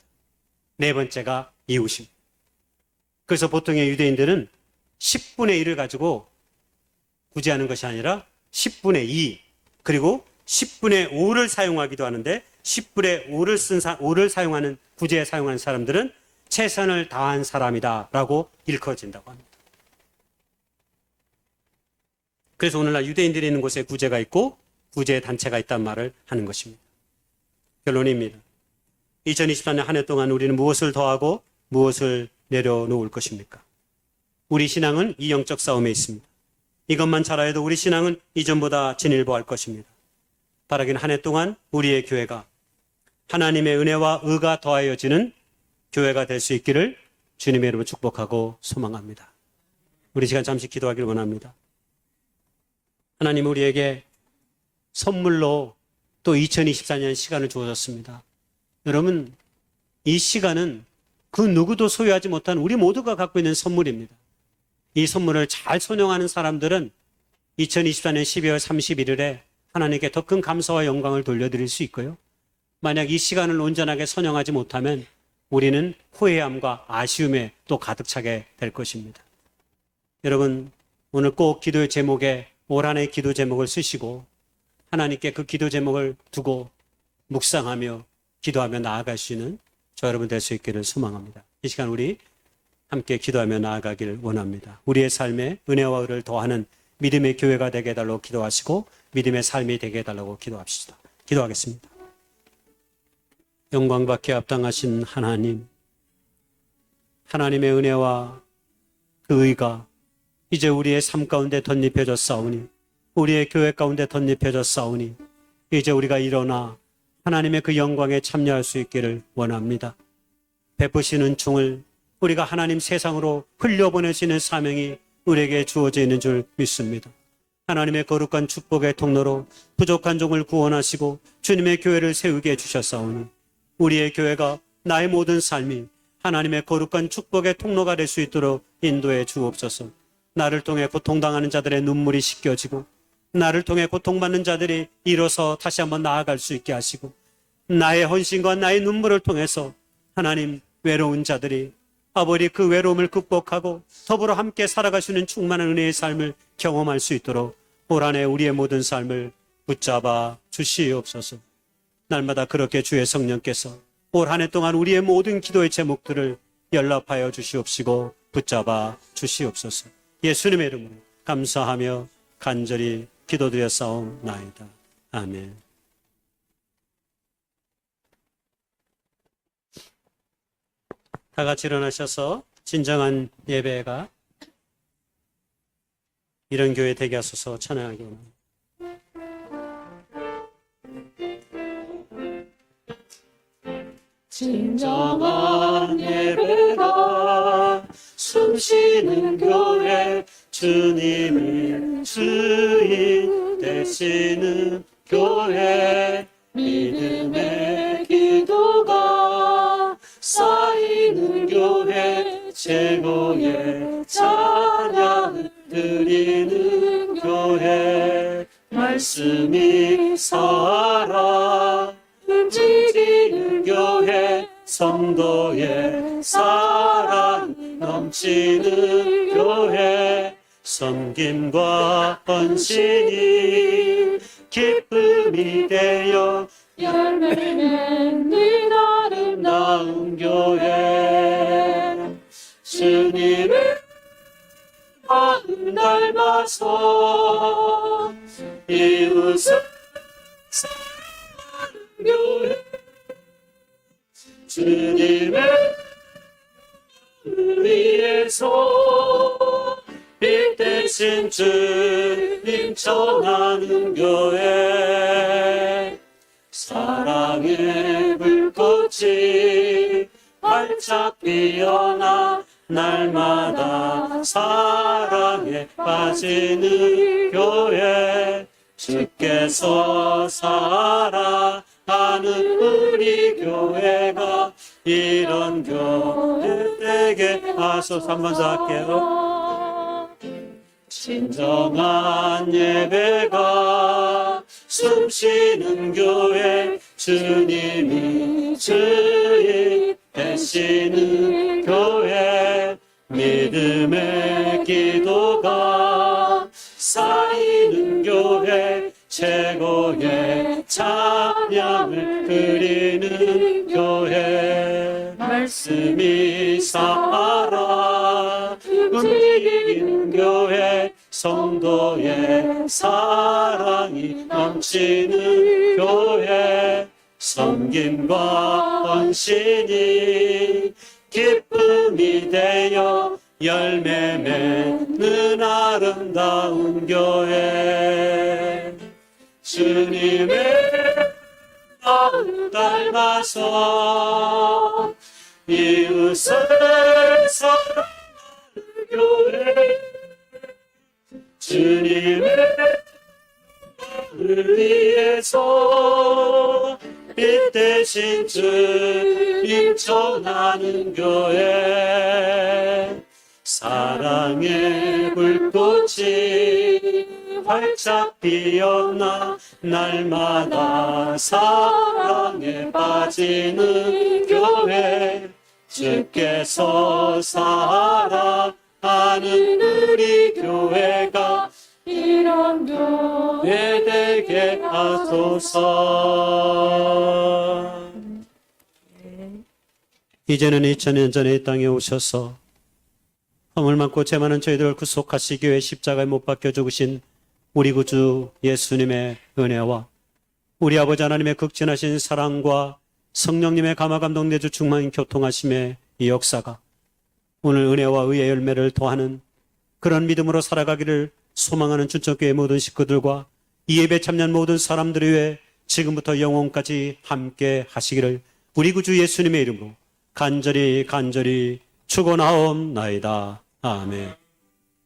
네 번째가 이웃입니다. 그래서 보통의 유대인들은 10분의 1을 가지고 구제하는 것이 아니라 10분의 2 그리고 10분의 5를 사용하기도 하는데 10분의 5를 사용하는 구제에 사용하는 사람들은 최선을 다한 사람이다라고 일컬어진다고 합니다. 그래서 오늘날 유대인들이 있는 곳에 구제가 있고 구제 단체가 있다는 말을 하는 것입니다. 결론입니다. 2024년 한 해 동안 우리는 무엇을 더하고 무엇을 내려놓을 것입니까? 우리 신앙은 이 영적 싸움에 있습니다. 이것만 잘해도 우리 신앙은 이전보다 진일보할 것입니다. 바라긴 한 해 동안 우리의 교회가 하나님의 은혜와 의가 더하여지는 교회가 될 수 있기를 주님의 이름으로 축복하고 소망합니다. 우리 시간 잠시 기도하기를 원합니다. 하나님 우리에게 선물로 또 2024년 시간을 주어졌습니다. 여러분 이 시간은 그 누구도 소유하지 못한 우리 모두가 갖고 있는 선물입니다. 이 선물을 잘 선용하는 사람들은 2024년 12월 31일에 하나님께 더 큰 감사와 영광을 돌려드릴 수 있고요. 만약 이 시간을 온전하게 선용하지 못하면 우리는 후회함과 아쉬움에 또 가득 차게 될 것입니다. 여러분 오늘 꼭 기도의 제목에 올 한 해의 기도 제목을 쓰시고 하나님께 그 기도 제목을 두고 묵상하며 기도하며 나아갈 수 있는 저 여러분 될 수 있기를 소망합니다. 이 시간 우리 함께 기도하며 나아가기를 원합니다. 우리의 삶에 은혜와 의를 더하는 믿음의 교회가 되게 해달라고 기도하시고 믿음의 삶이 되게 해달라고 기도합시다. 기도하겠습니다. 영광받게 합당하신 하나님, 하나님의 은혜와 그 의가 이제 우리의 삶 가운데 덧입혀져 싸우니 우리의 교회 가운데 덧입혀져 싸우니 이제 우리가 일어나 하나님의 그 영광에 참여할 수 있기를 원합니다. 베푸시는 총을 우리가 하나님 세상으로 흘려보내시는 사명이 우리에게 주어져 있는 줄 믿습니다. 하나님의 거룩한 축복의 통로로 부족한 종을 구원하시고 주님의 교회를 세우게 해주셨사오니 우리의 교회가 나의 모든 삶이 하나님의 거룩한 축복의 통로가 될 수 있도록 인도해 주옵소서. 나를 통해 고통당하는 자들의 눈물이 씻겨지고 나를 통해 고통받는 자들이 일어서 다시 한번 나아갈 수 있게 하시고 나의 헌신과 나의 눈물을 통해서 하나님 외로운 자들이 아버지 그 외로움을 극복하고 더불어 함께 살아갈 수 있는 충만한 은혜의 삶을 경험할 수 있도록 올 한 해 우리의 모든 삶을 붙잡아 주시옵소서. 날마다 그렇게 주의 성령께서 올 한 해 동안 우리의 모든 기도의 제목들을 연락하여 주시옵시고 붙잡아 주시옵소서. 예수님의 이름으로 감사하며 간절히 기도드렸사옵나이다. 아멘. 다 같이 일어나셔서 진정한 예배가 이런 교회 되게 하소서 찬양하기 원합니다. 진정한 예배가 숨쉬는 교회, 주님이 주인 되시는 교회, 믿음의 기도가 쌓이는 교회, 최고의 찬양을 드리는 교회, 말씀이 살아 움직이는 교회, 성도의 사랑 넘치는 교회, 섬김과 헌신이 기쁨이 되어 열매 맺는 아름다운 교회, 주님의 마음 닮아서 이웃을 사랑하는 교회, 주님의 위해서 빛 대신 주님 전하는 교회, 사랑의 불꽃이 활짝 피어나 날마다 사랑에 빠지는 교회, 주께서 살아가는 우리 교회가 이런 교회 되게 하소서. 한번 더 할게요. 진정한 예배가 숨쉬는 교회, 주님이 주인 되시는 교회, 믿음의 기도가 쌓이는 교회, 최고의 찬양을 드리는 교회, 말씀이 살아 움직이는 교회, 성도의 사랑이 넘치는 교회, 섬김과 헌신이 기쁨이 되어 열매 맺는 아름다운 교회, 주님의 마음 닮아서 이웃을 사랑하는 교회, 주님의 마음을 위해서 빛 대신 주님 전하는 교회, 사랑의 불꽃이 활짝 피어나 날마다 사랑에 빠지는 교회, 주께서 살아가는 우리 교회가 이런 교회 되게 하소서. 이제는 2000년 전에 이 땅에 오셔서 허물 많고 죄 많은 저희들을 구속하시기 위해 십자가에 못 박혀 죽으신 우리 구주 예수님의 은혜와 우리 아버지 하나님의 극진하신 사랑과 성령님의 감화 감동 내주 충만 교통하심의 이 역사가 오늘 은혜와 의의 열매를 더하는 그런 믿음으로 살아가기를 소망하는 춘천교회 모든 식구들과 이 예배 참여한 모든 사람들을 위해 지금부터 영원까지 함께 하시기를 우리 구주 예수님의 이름으로 간절히 축원하옵나이다. 아멘.